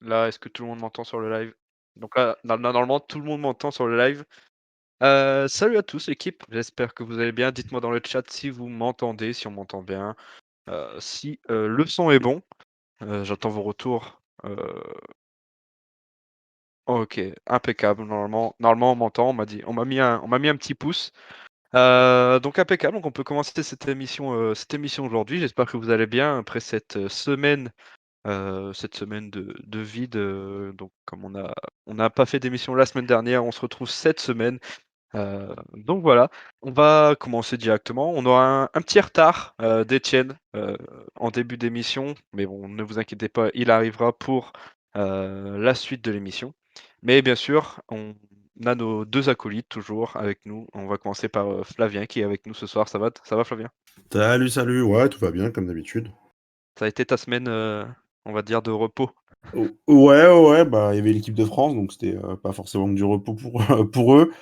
Là, est-ce que tout le monde m'entend sur le live? Donc là, normalement, tout le monde m'entend sur le live. Salut à tous l'équipe, j'espère que vous allez bien. Dites-moi dans le chat si vous m'entendez, si on m'entend bien, si, le son est bon. J'attends vos retours. OK, impeccable. Normalement on m'entend, on m'a mis un petit pouce. Donc impeccable, donc on peut commencer cette émission aujourd'hui. J'espère que vous allez bien après cette semaine de vide, donc comme on n'a pas fait d'émission la semaine dernière, on se retrouve cette semaine. Donc voilà, on va commencer directement. On aura un petit retard, d'Étienne, en début d'émission, mais bon, ne vous inquiétez pas, il arrivera pour, la suite de l'émission. Mais bien sûr, on a nos 2 acolytes toujours avec nous. On va commencer par, Flavien qui est avec nous ce soir. Ça va Flavien? Salut, salut, ouais, tout va bien comme d'habitude. Ça a été ta semaine, on va dire de repos? Ouais, ouais, ouais, bah, il y avait l'équipe de France, donc c'était pas forcément du repos pour, pour eux.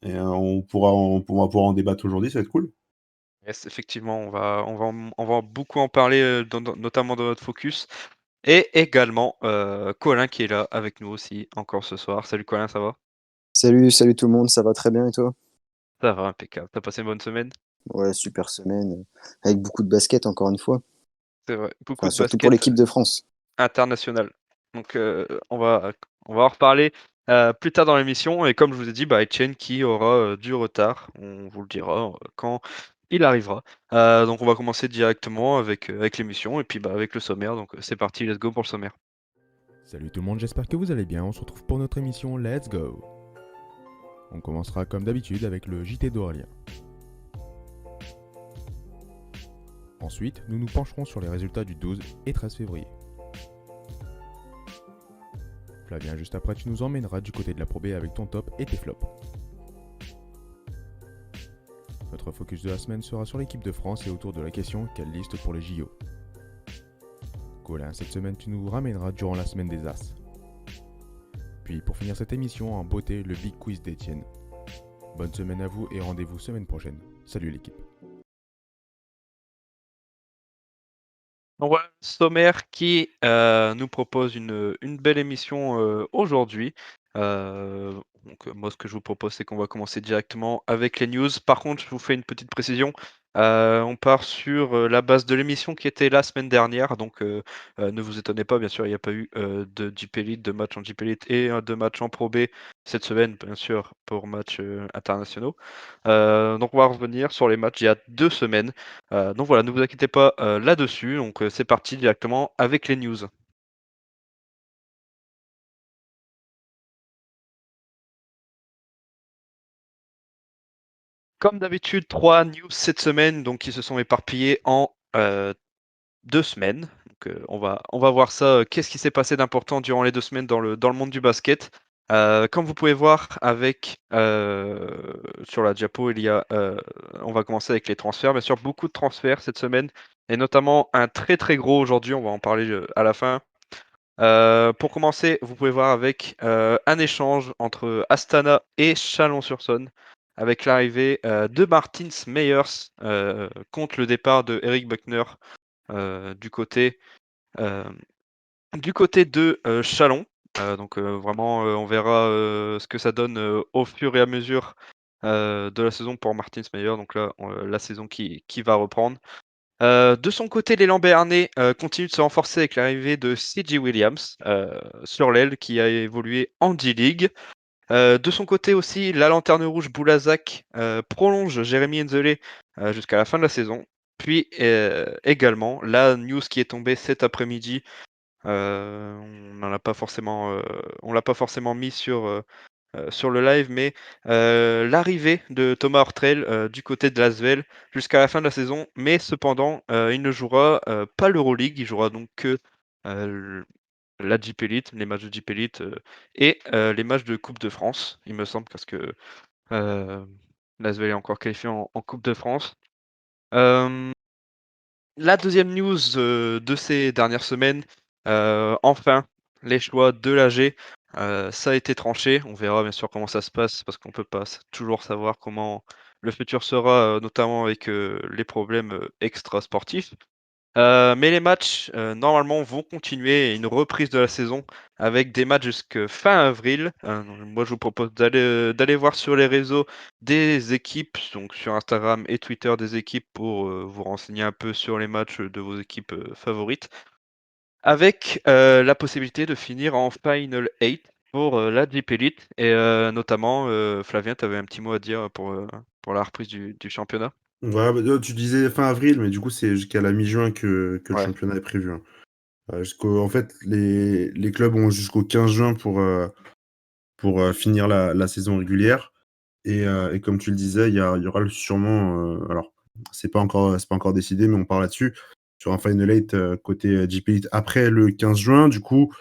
Et on va pouvoir en débattre aujourd'hui, ça va être cool. Yes, effectivement, on va beaucoup en parler, notamment dans notre focus et également, Colin qui est là avec nous aussi encore ce soir. Salut Colin, ça va? Salut, salut tout le monde, ça va très bien et toi? Ça va, impeccable. T'as passé une bonne semaine? Ouais, super semaine, avec beaucoup de basket encore une fois. C'est vrai, beaucoup Enfin, de surtout pour basket l'équipe de France. international. Donc, on va en reparler, plus tard dans l'émission et comme je vous ai dit, bah, Etienne qui aura, du retard. On vous le dira, quand il arrivera. Donc on va commencer directement avec l'émission et puis, bah, avec le sommaire. Donc, c'est parti, let's go pour le sommaire. Salut tout le monde, j'espère que vous allez bien. On se retrouve pour notre émission Let's Go. On commencera comme d'habitude avec le JT d'Aurélien. Ensuite, nous nous pencherons sur les résultats du 12 et 13 février. Flavien, juste après, tu nous emmèneras du côté de la Pro B avec ton top et tes flops. Notre focus de la semaine sera sur l'équipe de France et autour de la question quelle liste pour les JO. Colin, cette semaine, tu nous ramèneras durant la semaine des As. Puis pour finir cette émission en beauté, le Big Quiz d'Etienne. Bonne semaine à vous et rendez-vous semaine prochaine. Salut l'équipe. Donc voilà, le sommaire qui, nous propose une belle émission, aujourd'hui. Donc, moi ce que je vous propose, c'est qu'on va commencer directement avec les news. Par contre, je vous fais une petite précision, on part sur, la base de l'émission qui était la semaine dernière. Donc, ne vous étonnez pas, bien sûr, il n'y a pas eu, de JP Elite, de match en JP Elite et de match en Pro B cette semaine, bien sûr, pour matchs, internationaux. Donc on va revenir sur les matchs il y a 2 semaines. Donc voilà, ne vous inquiétez pas, là-dessus. Donc, c'est parti directement avec les news. Comme d'habitude, 3 news cette semaine, donc qui se sont éparpillées en, 2 semaines. Donc, on va voir ça, qu'est-ce qui s'est passé d'important durant les 2 semaines dans le monde du basket? Comme vous pouvez voir sur la diapo, on va commencer avec les transferts. Bien sûr, beaucoup de transferts cette semaine et notamment un très, très gros aujourd'hui, on va en parler, à la fin. Pour commencer, vous pouvez voir avec, un échange entre Astana et Chalon-sur-Saône, avec l'arrivée, de Martins Meyers, contre le départ de Eric Buckner, du côté, hem, du côté de, Chalon. Donc, vraiment, on verra, ce que ça donne, au fur et à mesure, de la saison pour Martins Meyers. Donc là, la saison qui va reprendre. De son côté, l'élan béarnais, continue de se renforcer avec l'arrivée de C.J. Williams, sur l'aile qui a évolué en D-League. De son côté aussi, la lanterne rouge Boulazac, prolonge Jérémy Nzelé, jusqu'à la fin de la saison. Puis, également la news qui est tombée cet après-midi, on l'a pas forcément mis sur le live, mais l'arrivée de Thomas Hortrel, du côté de l'Asvel jusqu'à la fin de la saison. Mais cependant, il ne jouera, pas l'Euroleague, il jouera donc que, l la Jeep Elite, les matchs de Jeep Elite, et les matchs de coupe de France, il me semble, parce que, l'Asvel est encore qualifié en coupe de France. Hem La deuxième news, de ces dernières semaines, enfin, les choix de l'AG, ça a été tranché. On verra bien sûr comment ça se passe parce qu'on peut pas toujours savoir comment le futur sera, notamment avec, les problèmes, extra-sportifs. Mais les matchs, normalement, vont continuer et une reprise de la saison avec des matchs jusque fin avril. Moi, je vous propose d'aller voir sur les réseaux des équipes, donc sur Instagram et Twitter des équipes pour vous renseigner un peu sur les matchs de vos équipes favorites. Avec la possibilité de finir en Final 8 pour la Jeep Elite. Et notamment, Flavien, tu avais un petit mot à dire pour la reprise du championnat? Ouais, tu disais fin avril, mais du coup, c'est jusqu'à la mi-juin que le Ouais. championnat est prévu, hein. En fait, les clubs ont jusqu'au 15 juin pour finir la saison régulière. Et comme tu le disais, il y aura sûrement, alors, c'est pas encore décidé, mais on parle là-dessus, sur un Final 8 côté JP Elite après le 15 juin. Du coup,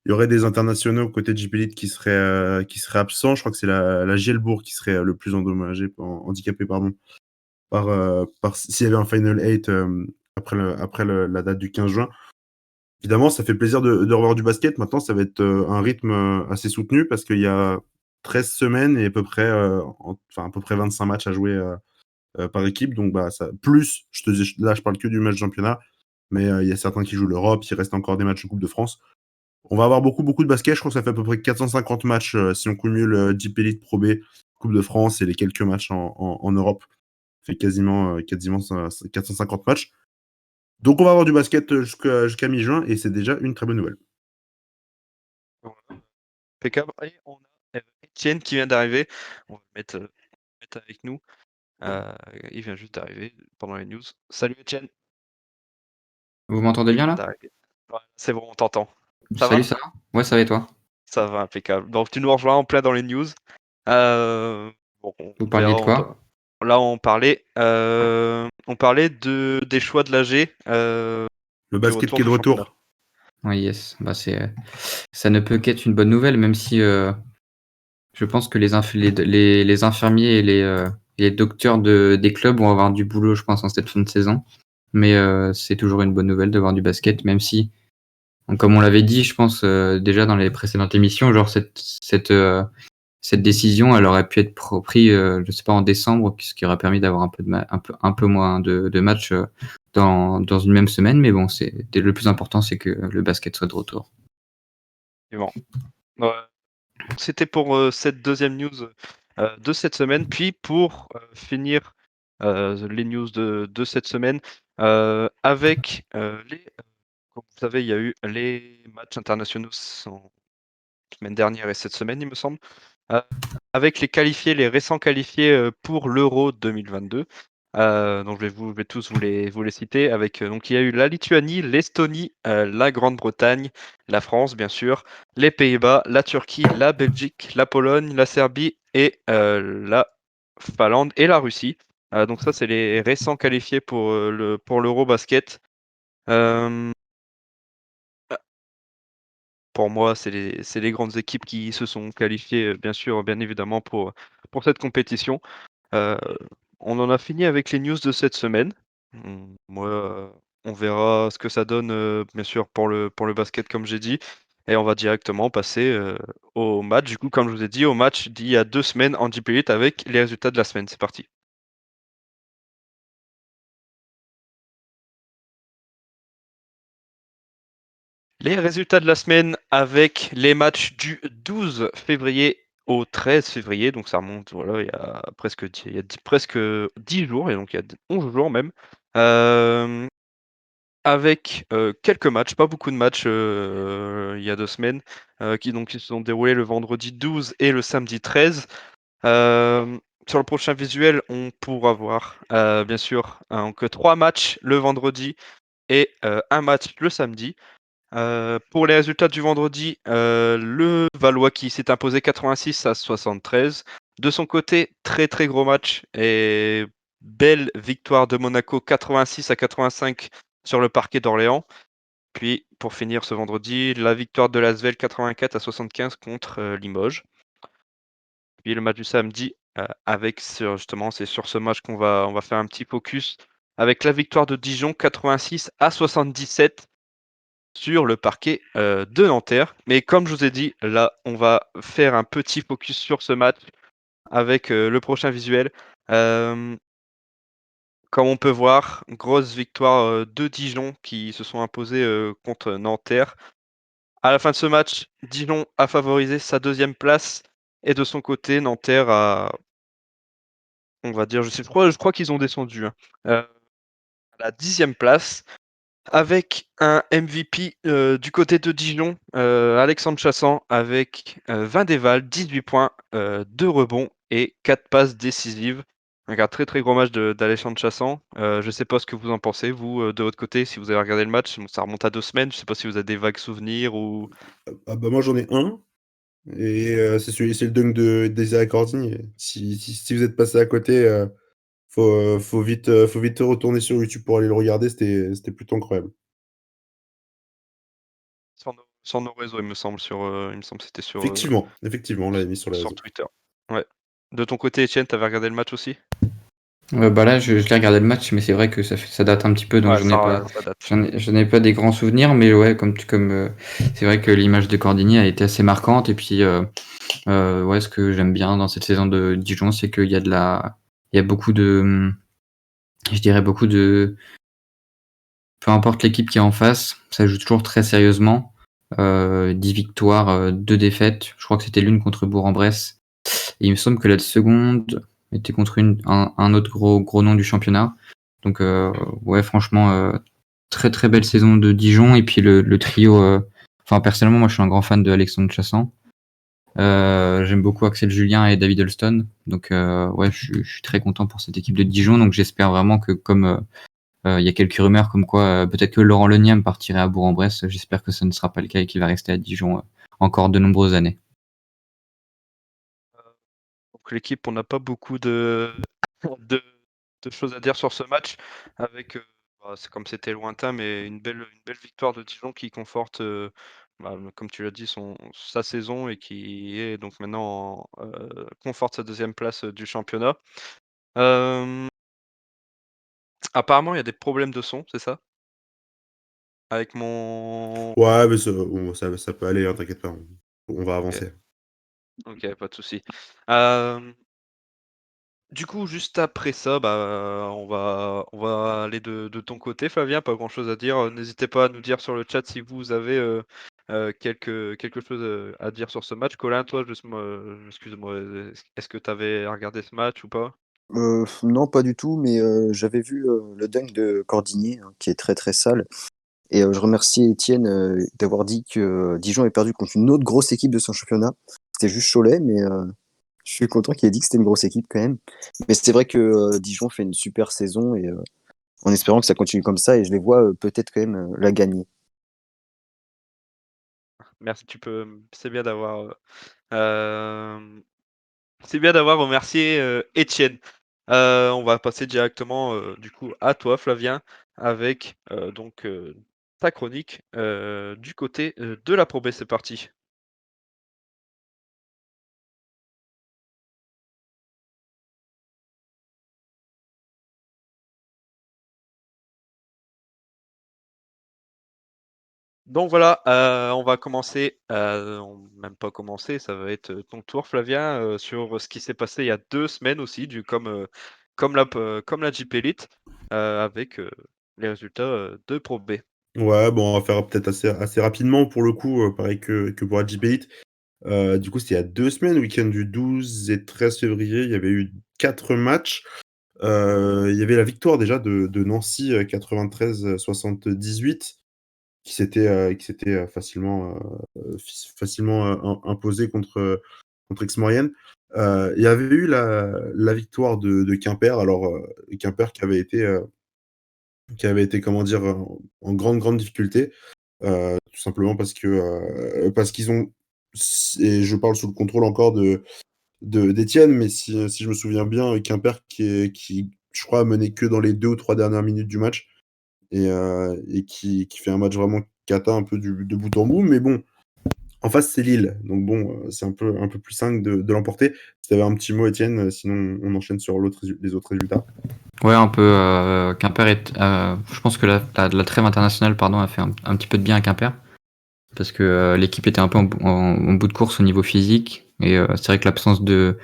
il y aurait des internationaux côté JP Elite qui seraient absents. Je crois que c'est la Gielbourg qui serait le plus endommagé, handicapé, pardon, s'il y avait un Final 8 la date du 15 juin. Évidemment, ça fait plaisir de revoir du basket. Maintenant, ça va être un rythme assez soutenu parce qu'il y a 13 semaines et à peu près 25 matchs à jouer par équipe. Donc, bah, là, je parle que du match championnat, mais il y a certains qui jouent l'Europe. Il reste encore des matchs de Coupe de France. On va avoir beaucoup, beaucoup de basket. Je crois que ça fait à peu près 450 matchs si on cumule Jeep Elite Pro B, Coupe de France et les quelques matchs en Europe. Ça fait quasiment 450 matchs. Donc, on va avoir du basket jusqu'à mi-juin et c'est déjà une très bonne nouvelle. Impeccable. Et on a Étienne qui vient d'arriver. On va le mettre avec nous. Il vient juste d'arriver pendant les news. Salut Étienne. Vous m'entendez bien là? D'arriver. Ouais, c'est bon, on t'entend. Ça Salut, va? ça va? Ouais, ça va et toi? Ça va, impeccable. Donc tu nous rejoins en plein dans les news. Bon, on Vous verra. parliez de quoi? Là, on parlait des choix de l'AG. Le Du basket retour qui est de du championnat. retour. Oui, yes. Bah, ça ne peut qu'être une bonne nouvelle, même si je pense que les infirmiers et les docteurs des clubs vont avoir du boulot, je pense, en cette fin de saison. Mais c'est toujours une bonne nouvelle de voir du basket, même si, comme on l'avait dit, je pense, déjà dans les précédentes émissions, genre cette décision, elle aurait pu être prise, je sais pas, en décembre, ce qui aurait permis d'avoir un peu moins de matchs dans une même semaine. Mais bon, le plus important, c'est que le basket soit de retour. Bon. Ouais. C'était pour cette deuxième news de cette semaine. Puis pour finir les news de cette semaine, avec comme vous savez, il y a eu les matchs internationaux semaine dernière et cette semaine, il me semble. Avec les récents qualifiés pour l'Euro 2022. Donc je vais tous vous les citer. Donc il y a eu la Lituanie, l'Estonie, la Grande-Bretagne, la France bien sûr, les Pays-Bas, la Turquie, la Belgique, la Pologne, la Serbie et la Finlande et la Russie. Donc ça c'est les récents qualifiés pour l'Eurobasket. Pour moi, c'est les grandes équipes qui se sont qualifiées, bien sûr, bien évidemment, pour cette compétition. Euh, on en a fini avec les news de cette semaine. Moi, on verra ce que ça donne, bien sûr, pour le basket, comme j'ai dit. Et on va directement passer au match. Du coup, comme je vous ai dit, au match d'il y a 2 semaines en Deep Elite avec les résultats de la semaine. C'est parti. Les résultats de la semaine avec les matchs du 12 février au 13 février. Donc ça remonte, voilà, il y a presque 10 jours, et donc il y a 11 jours même. Avec quelques matchs, pas beaucoup de matchs il y a 2 semaines, qui se sont déroulés le vendredi 12 et le samedi 13. Sur le prochain visuel, on pourra voir bien sûr que 3 matchs le vendredi et un match le samedi. Pour les résultats du vendredi, le Valois qui s'est imposé 86-73. De son côté, très très gros match et belle victoire de Monaco 86-85 sur le parquet d'Orléans. Puis pour finir ce vendredi, la victoire de l'Asvel 84-75 contre Limoges. Puis le match du samedi, justement, c'est sur ce match on va faire un petit focus avec la victoire de Dijon 86-77 sur le parquet de Nanterre. Mais comme je vous ai dit, là, on va faire un petit focus sur ce match avec le prochain visuel. comme on peut voir, grosse victoire de Dijon qui se sont imposés contre Nanterre. À la fin de ce match, Dijon a favorisé sa 2e place et de son côté, Nanterre a, on va dire, je crois qu'ils ont descendu, hein, à la 10e place avec un MVP du côté de Dijon, Alexandre Chassan avec 20 dévals, 18 points, 2 rebonds et 4 passes décisives. Donc un très très gros match d'Alexandre Chassan. Je ne sais pas ce que vous en pensez, vous, de votre côté, si vous avez regardé le match. Ça remonte à 2 semaines. Je ne sais pas si vous avez des vagues souvenirs ou. Ah bah moi j'en ai un, et c'est le dunk d'Isaiah Cordigny. Si vous êtes passé à côté, faut vite retourner sur YouTube pour aller le regarder, c'était plutôt incroyable. Sur nos réseaux, il me semble, il me semble que c'était Effectivement, on l'avait mis sur les sur réseaux. Twitter. Ouais. De ton côté, Etienne, tu avais regardé le match aussi? Bah là, je l'ai regardé le match, mais c'est vrai que ça date un petit peu, donc Ouais, ça date. j'en ai pas des grands souvenirs, mais ouais, c'est vrai que l'image de Cordigny a été assez marquante. Et puis, ouais, ce que j'aime bien dans cette saison de Dijon, c'est qu'il y a il y a beaucoup de, je dirais beaucoup de, peu importe l'équipe qui est en face, ça joue toujours très sérieusement. 10 victoires, 2 défaites. Je crois que c'était l'une contre Bourg-en-Bresse. Et il me semble que la seconde était contre un autre gros nom du championnat. Donc, ouais, franchement, très très belle saison de Dijon. Et puis le trio, enfin, personnellement, moi je suis un grand fan de Alexandre Chassan. J'aime beaucoup Axel Julien et David Holston. Donc, ouais, je suis très content pour cette équipe de Dijon. Donc, j'espère vraiment que, comme il y a quelques rumeurs comme quoi peut-être que Laurent Leniam partirait à Bourg-en-Bresse, j'espère que ça ne sera pas le cas et qu'il va rester à Dijon encore de nombreuses années. Donc l'équipe, on n'a pas beaucoup de choses à dire sur ce match avec, c'est comme c'était lointain, mais une belle victoire de Dijon qui conforte, comme tu l'as dit, sa saison et qui est donc maintenant conforte sa 2e place du championnat. Apparemment, il y a des problèmes de son, c'est ça? Avec mon. Ouais, mais ça peut aller, hein, t'inquiète pas, on va Ok, avancer. ok, pas de souci. Euh, Du coup, juste après ça, on va aller de ton côté, Flavien. Pas grand-chose à dire. N'hésitez pas à nous dire sur le chat si vous avez quelque chose à dire sur ce match. Colin, toi, excuse-moi, est-ce que tu avais regardé ce match ou pas? Non, pas du tout, mais j'avais vu le dunk de Cordigny, hein, qui est très très sale. Et je remercie Étienne d'avoir dit que Dijon est perdu contre une autre grosse équipe de son championnat. C'était juste Cholet, mais je suis content qu'il ait dit que c'était une grosse équipe quand même. Mais c'est vrai que Dijon fait une super saison et en espérant que ça continue comme ça, et je les vois peut-être quand même la gagner. Merci, c'est bien euh, c'est bien d'avoir remercié Étienne. On va passer directement du coup à toi, Flavien, avec donc ta chronique du côté de la Pro B. C'est parti. Donc voilà, on va commencer, même pas commencer, ça va être ton tour, Flavien, sur ce qui s'est passé il y a 2 semaines aussi, comme la Jeep Elite, avec les résultats de Pro B. Ouais, bon, on va faire peut-être assez rapidement pour le coup, pareil que pour la JP Elite. Du coup, c'était il y a 2 semaines, week-end du 12 et 13 février, il y avait eu 4 matchs. Il y avait la victoire déjà de Nancy, 93-78, qui s'était facilement imposée contre Aix-Maurienne. Il y avait eu la victoire de Quimper. Alors, Quimper qui avait été, comment dire, en grande difficulté, tout simplement parce qu'ils ont, et je parle sous le contrôle encore d'Étienne, mais si je me souviens bien, Quimper qui je crois, a mené que dans les 2 ou 3 dernières minutes du match, et qui fait un match vraiment cata un peu de bout en bout. Mais bon, en face, c'est Lille, donc bon, c'est un peu plus simple de l'emporter. Si tu avais un petit mot, Étienne, sinon on enchaîne sur les autres résultats. Ouais, un peu. Quimper je pense que la trêve internationale, pardon, a fait un petit peu de bien à Quimper. Parce que l'équipe était un peu en bout de course au niveau physique. Et c'est vrai que l'absence de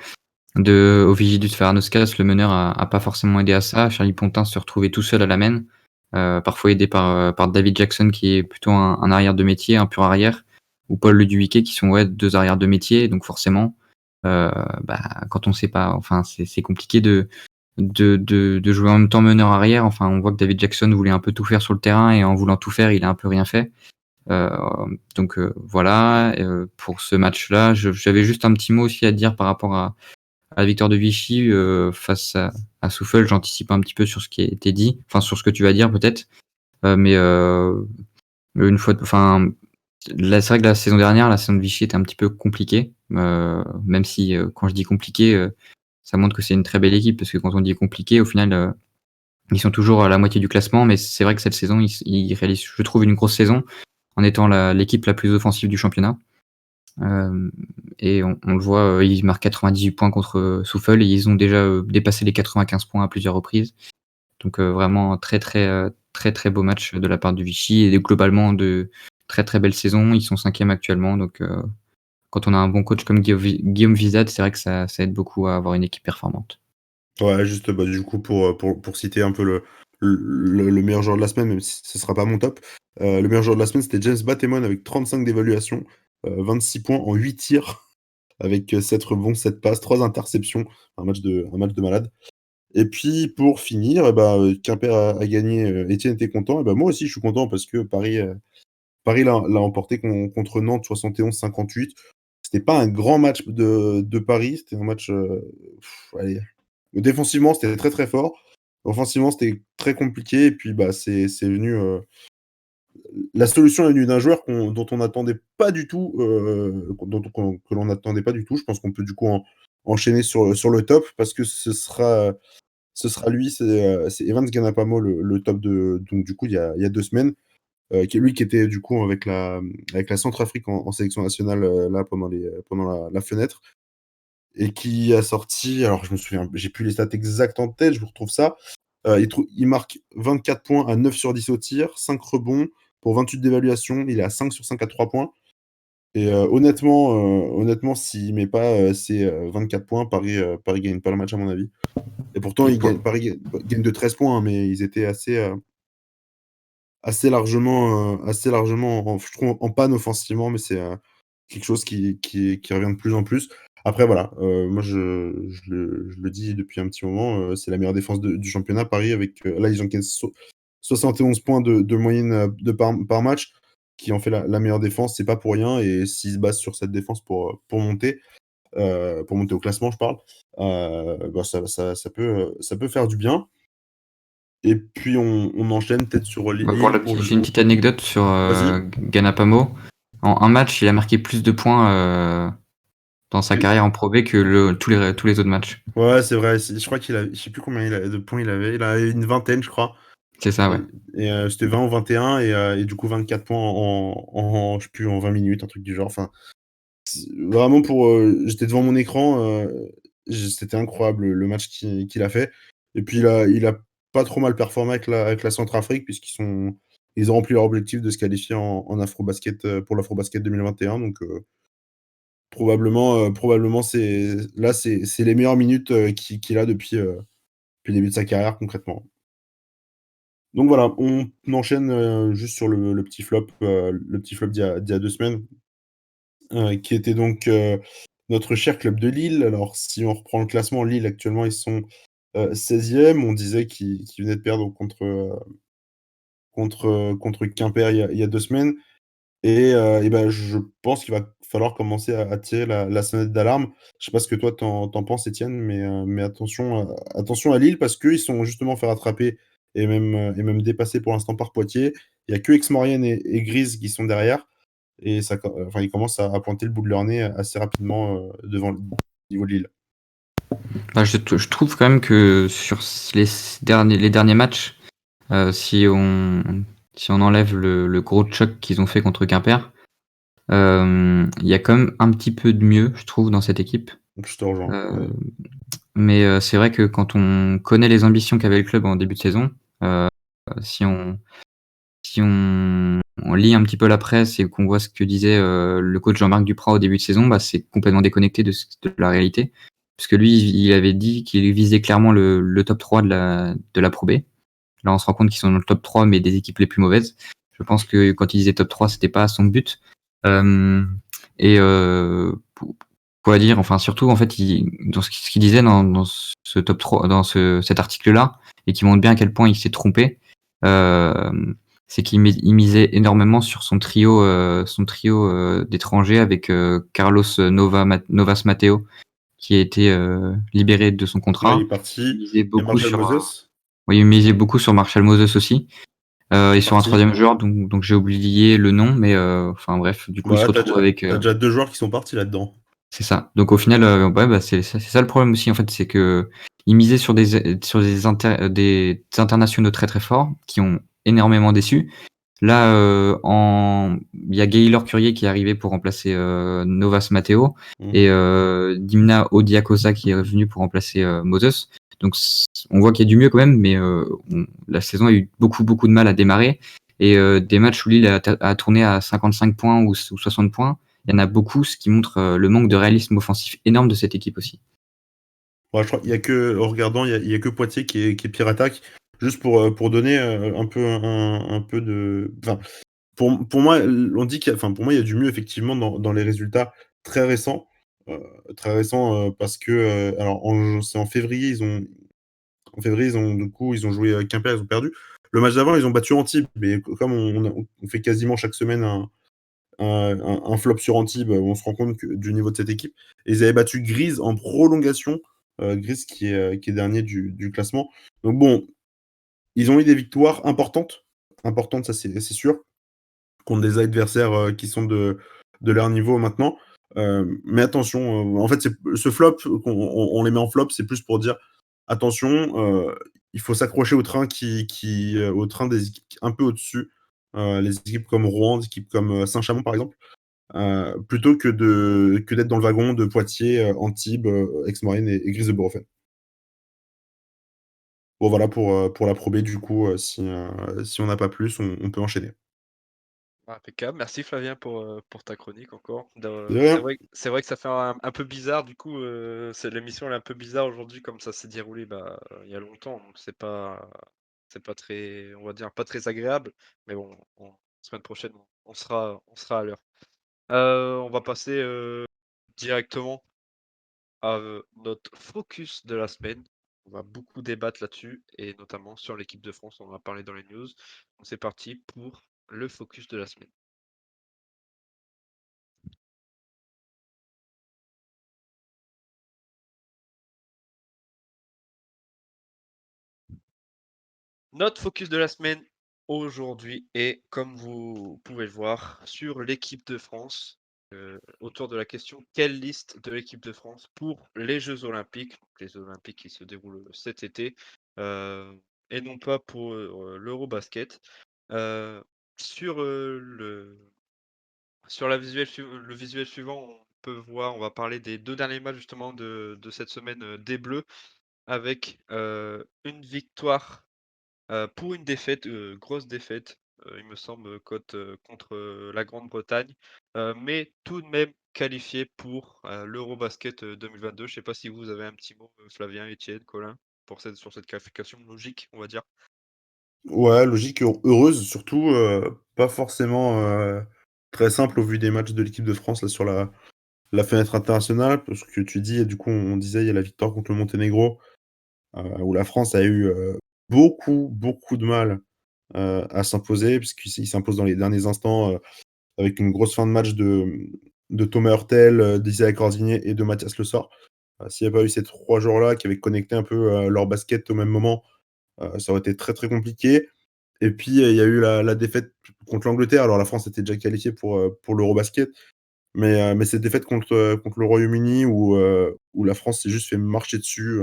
Ovidius Ferranoskas, le meneur, a pas forcément aidé à ça. Charlie Pontin se retrouvait tout seul à la main, parfois aidé par David Jackson, qui est plutôt un arrière de métier, un pur arrière, ou Paul Leduiquet, qui sont 2 arrières de métier. Donc forcément, quand on sait pas, enfin c'est compliqué de jouer en même temps meneur arrière. Enfin, on voit que David Jackson voulait un peu tout faire sur le terrain, et en voulant tout faire, il a un peu rien fait. Donc voilà, pour ce match-là, j'avais juste un petit mot aussi à dire par rapport à la victoire de Vichy face à Souffle. J'anticipe un petit peu sur ce qui a été dit, enfin sur ce que tu vas dire peut-être, mais une fois, enfin, c'est vrai que la saison dernière, la saison de Vichy était un petit peu compliquée, même si quand je dis compliqué, ça montre que c'est une très belle équipe, parce que quand on dit compliqué, au final, ils sont toujours à la moitié du classement, mais c'est vrai que cette saison, ils réalisent, je trouve, une grosse saison en étant l'équipe la plus offensive du championnat. Et on le voit, ils marquent 98 points contre Souffle, et ils ont déjà dépassé les 95 points à plusieurs reprises. Donc vraiment très très beau match de la part du Vichy, et globalement de très très belle saison. Ils sont 5e actuellement, donc quand on a un bon coach comme Guillaume Vizade, c'est vrai que ça aide beaucoup à avoir une équipe performante. Ouais, juste du coup pour citer un peu le meilleur joueur de la semaine, même si ce sera pas mon top. Le meilleur joueur de la semaine, c'était James Bateman avec 35 d'évaluation, 26 points en 8 tirs, avec 7 rebonds, 7 passes, 3 interceptions, un match de malade. Et puis pour finir, Quimper a gagné, Étienne était content, et moi aussi je suis content parce que Paris l'a emporté contre Nantes 71-58. C'était pas un grand match de Paris, c'était un match, allez, défensivement, c'était très, très fort. Offensivement, c'était très compliqué, et puis c'est venu, la solution est venue d'un joueur dont on n'attendait pas du tout, que l'on n'attendait pas du tout. Je pense qu'on peut du coup enchaîner sur le top, parce que ce sera lui, c'est Evans Ganapamo, le top donc du coup, il y a 2 semaines, qui était du coup avec la Centrafrique en sélection nationale, là pendant la fenêtre, et qui a sorti, alors je me souviens, j'ai plus les stats exactes en tête, je vous retrouve ça. Il marque 24 points à 9 sur 10 au tir, 5 rebonds pour 28 d'évaluation. Il est à 5 sur 5 à 3 points. Et honnêtement, s'il met pas ses 24 points, Paris gagne pas le match à mon avis. Et pourtant, Paris gagne de 13 points, hein, mais ils étaient assez largement, je trouve, en panne offensivement, mais c'est quelque chose qui revient de plus en plus. Après, voilà, moi, je le dis depuis un petit moment, c'est la meilleure défense du championnat, Paris, avec là, ils ont 71 points de moyenne par match, qui en fait la meilleure défense. C'est pas pour rien, et s'ils se basent sur cette défense pour monter au classement, je parle, ça peut faire du bien. Et puis on enchaîne peut-être sur Lille. J'ai une petite anecdote sur Ganapamo. En un match, il a marqué plus de points dans sa carrière en Pro B que tous les autres matchs. Ouais, c'est vrai. Je crois je sais plus combien de points il avait. Il a une vingtaine, je crois. C'est ça, ouais. Et c'était 20 ou 21, et du coup 24 points je sais plus, en 20 minutes, un truc du genre. Enfin, vraiment j'étais devant mon écran, c'était incroyable le match qu'il a fait. Et puis il a pas trop mal performé avec la Centrafrique, ils ont rempli leur objectif de se qualifier en Afrobasket, pour l'Afrobasket 2021. Donc probablement c'est les meilleures minutes qu'il a depuis le début de sa carrière, concrètement. Donc voilà, on enchaîne juste sur le petit flop d'il y a 2 semaines, qui était donc notre cher club de Lille. Alors, si on reprend le classement, Lille, actuellement, ils sont 16e. On disait qu'ils venaient de perdre contre Quimper il y a 2 semaines. Je pense qu'il va falloir commencer à tirer la sonnette d'alarme. Je sais pas ce que toi t'en penses, Étienne, mais attention à Lille, parce qu'ils sont justement fait rattraper, et même dépassés pour l'instant par Poitiers. Il y a que Aix-Maurienne et Grise qui sont derrière, et ils commencent à pointer le bout de leur nez assez rapidement devant le niveau de Lille. Je trouve quand même que sur les derniers matchs, si on enlève le gros choc qu'ils ont fait contre Quimper, il y a quand même un petit peu de mieux, je trouve, dans cette équipe. Je te rejoins. Ouais. Mais c'est vrai que quand on connaît les ambitions qu'avait le club en début de saison, si on lit un petit peu la presse et qu'on voit ce que disait le coach Jean-Marc Duprat au début de saison, c'est complètement déconnecté de la réalité. Parce que lui, il avait dit qu'il visait clairement le top 3 de la Pro B. Là, on se rend compte qu'ils sont dans le top 3, mais des équipes les plus mauvaises. Je pense que quand il disait top 3, c'était pas son but. Et quoi dire, enfin, surtout, en fait, dans ce qu'il disait dans ce top 3, dans cet article-là, et qui montre bien à quel point il s'est trompé, c'est qu'il misait énormément sur son trio d'étrangers avec Carlos Novas Mateo, qui a été libéré de son Ouais, il contrat. est parti. Il misait Il y a beaucoup Marshall Moses. oui, il misait beaucoup sur Marshall Moses aussi. Et sur un Parti. troisième joueur, donc j'ai oublié le nom, mais enfin bref, du coup il se Ouais, retrouve avec. t'as déjà 2 joueurs qui sont partis là-dedans. C'est ça. Donc au final, ouais, bah, c'est ça le problème aussi en fait, c'est que il misait sur des internationaux très très forts qui ont énormément déçu. Là, il y a Gaylor Curier qui est arrivé pour remplacer Novas Mateo et Dimna Odiakosa qui est venu pour remplacer Moses. Donc on voit qu'il y a du mieux quand même, mais la saison a eu beaucoup de mal à démarrer. Et des matchs où Lille a tourné à 55 points ou 60 points, il y en a beaucoup, ce qui montre le manque de réalisme offensif énorme de cette équipe aussi. Ouais, je crois qu'il y a que, en regardant, il y a que Poitiers qui est pire attaque. Juste pour donner un peu de. Enfin, pour moi, on dit pour moi, il y a du mieux effectivement dans les résultats très récents. Parce que alors c'est en février, du coup, ils ont joué Quimper, ils ont perdu. Le match d'avant, ils ont battu Antibes, mais comme on fait quasiment chaque semaine un flop sur Antibes, on se rend compte du niveau de cette équipe. Et ils avaient battu Grise en prolongation, Grise qui est dernier du classement. Donc bon, ils ont eu des victoires importantes, ça c'est sûr, contre des adversaires qui sont de leur niveau maintenant. Mais attention, en fait, ce flop, on les met en flop, c'est plus pour dire attention, il faut s'accrocher au train au train des équipes un peu au-dessus, les équipes comme Rouen, des équipes comme Saint-Chamond par exemple, plutôt que d'être dans le wagon de Poitiers, Antibes, Aix-Marine et Grise de Beaurefaire. Bon voilà pour la Pro B du coup, si on n'a pas plus, on peut enchaîner. Impeccable. Merci Flavien pour ta chronique encore. De rien. C'est vrai que ça fait un peu bizarre du coup, l'émission elle est un peu bizarre aujourd'hui comme ça s'est déroulé, il y a longtemps, donc c'est pas très, on va dire, pas très agréable. Mais bon, semaine prochaine, on sera à l'heure. On va passer, directement à, notre focus de la semaine. On va beaucoup débattre là-dessus et notamment sur l'équipe de France, on en a parlé dans les news. Donc c'est parti pour le focus de la semaine. Notre focus de la semaine aujourd'hui est, comme vous pouvez le voir, sur l'équipe de France, autour de la question: quelle liste de l'équipe de France pour les Jeux Olympiques, donc les Olympiques qui se déroulent cet été, et non pas pour l'Eurobasket. Euh, sur le visuel suivant, on va parler des 2 derniers matchs justement de cette semaine des Bleus, avec une victoire pour une défaite, grosse défaite, il me semble, contre la Grande-Bretagne, mais tout de même qualifié pour l'Eurobasket 2022. Je sais pas si vous avez un petit mot, Flavien, Étienne, Colin, sur cette qualification logique, on va dire. Ouais, logique, heureuse surtout, pas forcément très simple au vu des matchs de l'équipe de France là sur la fenêtre internationale, parce que tu dis, et du coup on disait, il y a la victoire contre le Monténégro, où la France a eu beaucoup de mal à s'imposer, puisqu'il s'impose dans les derniers instants avec une grosse fin de match de Thomas Hurtel, d'Isaac Cordigné et de Mathias Le Sort. S'il n'y a pas eu ces 3 joueurs-là qui avaient connecté un peu leur basket au même moment, ça aurait été très compliqué. Et puis, il y a eu la défaite contre l'Angleterre. Alors, la France était déjà qualifiée pour l'Eurobasket, mais cette défaite contre le Royaume-Uni où la France s'est juste fait marcher dessus.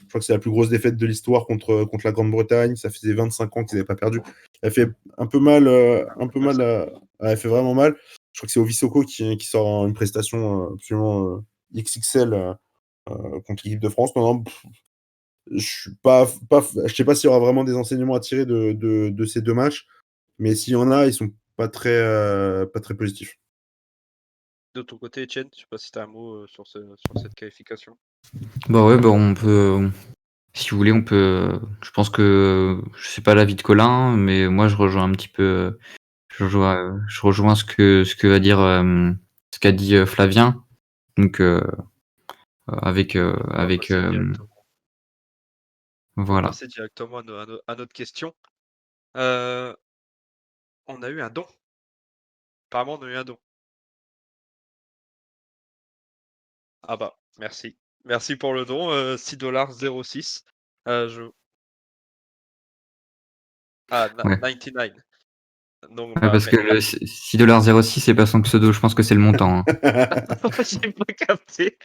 Je crois que c'est la plus grosse défaite de l'histoire contre la Grande-Bretagne. Ça faisait 25 ans qu'ils n'avaient pas perdu. Elle fait un peu mal, elle fait vraiment mal. Je crois que c'est Ovisoko qui sort une prestation absolument XXL contre l'équipe de France. Non, je sais pas s'il y aura vraiment des enseignements à tirer de ces 2 matchs, mais s'il y en a, ils sont pas très positifs. De ton côté, Étienne, je sais pas si tu as un mot sur cette qualification. Bah ouais, bah on peut, si vous voulez, on peut. Je pense que je sais pas l'avis de Colin, mais moi je rejoins un petit peu. Je rejoins ce que va dire, ce qu'a dit Flavien. Donc avec On va avec passer directement. On va voilà. passer directement à notre question. On a eu un don. Apparemment, on a eu un don. Ah bah, merci. Merci pour le don, $6,06. Je Ouais. 99. Donc Ouais, bah, parce que le 6,06 c'est pas son pseudo, je pense que c'est le montant, hein. j'ai pas capté.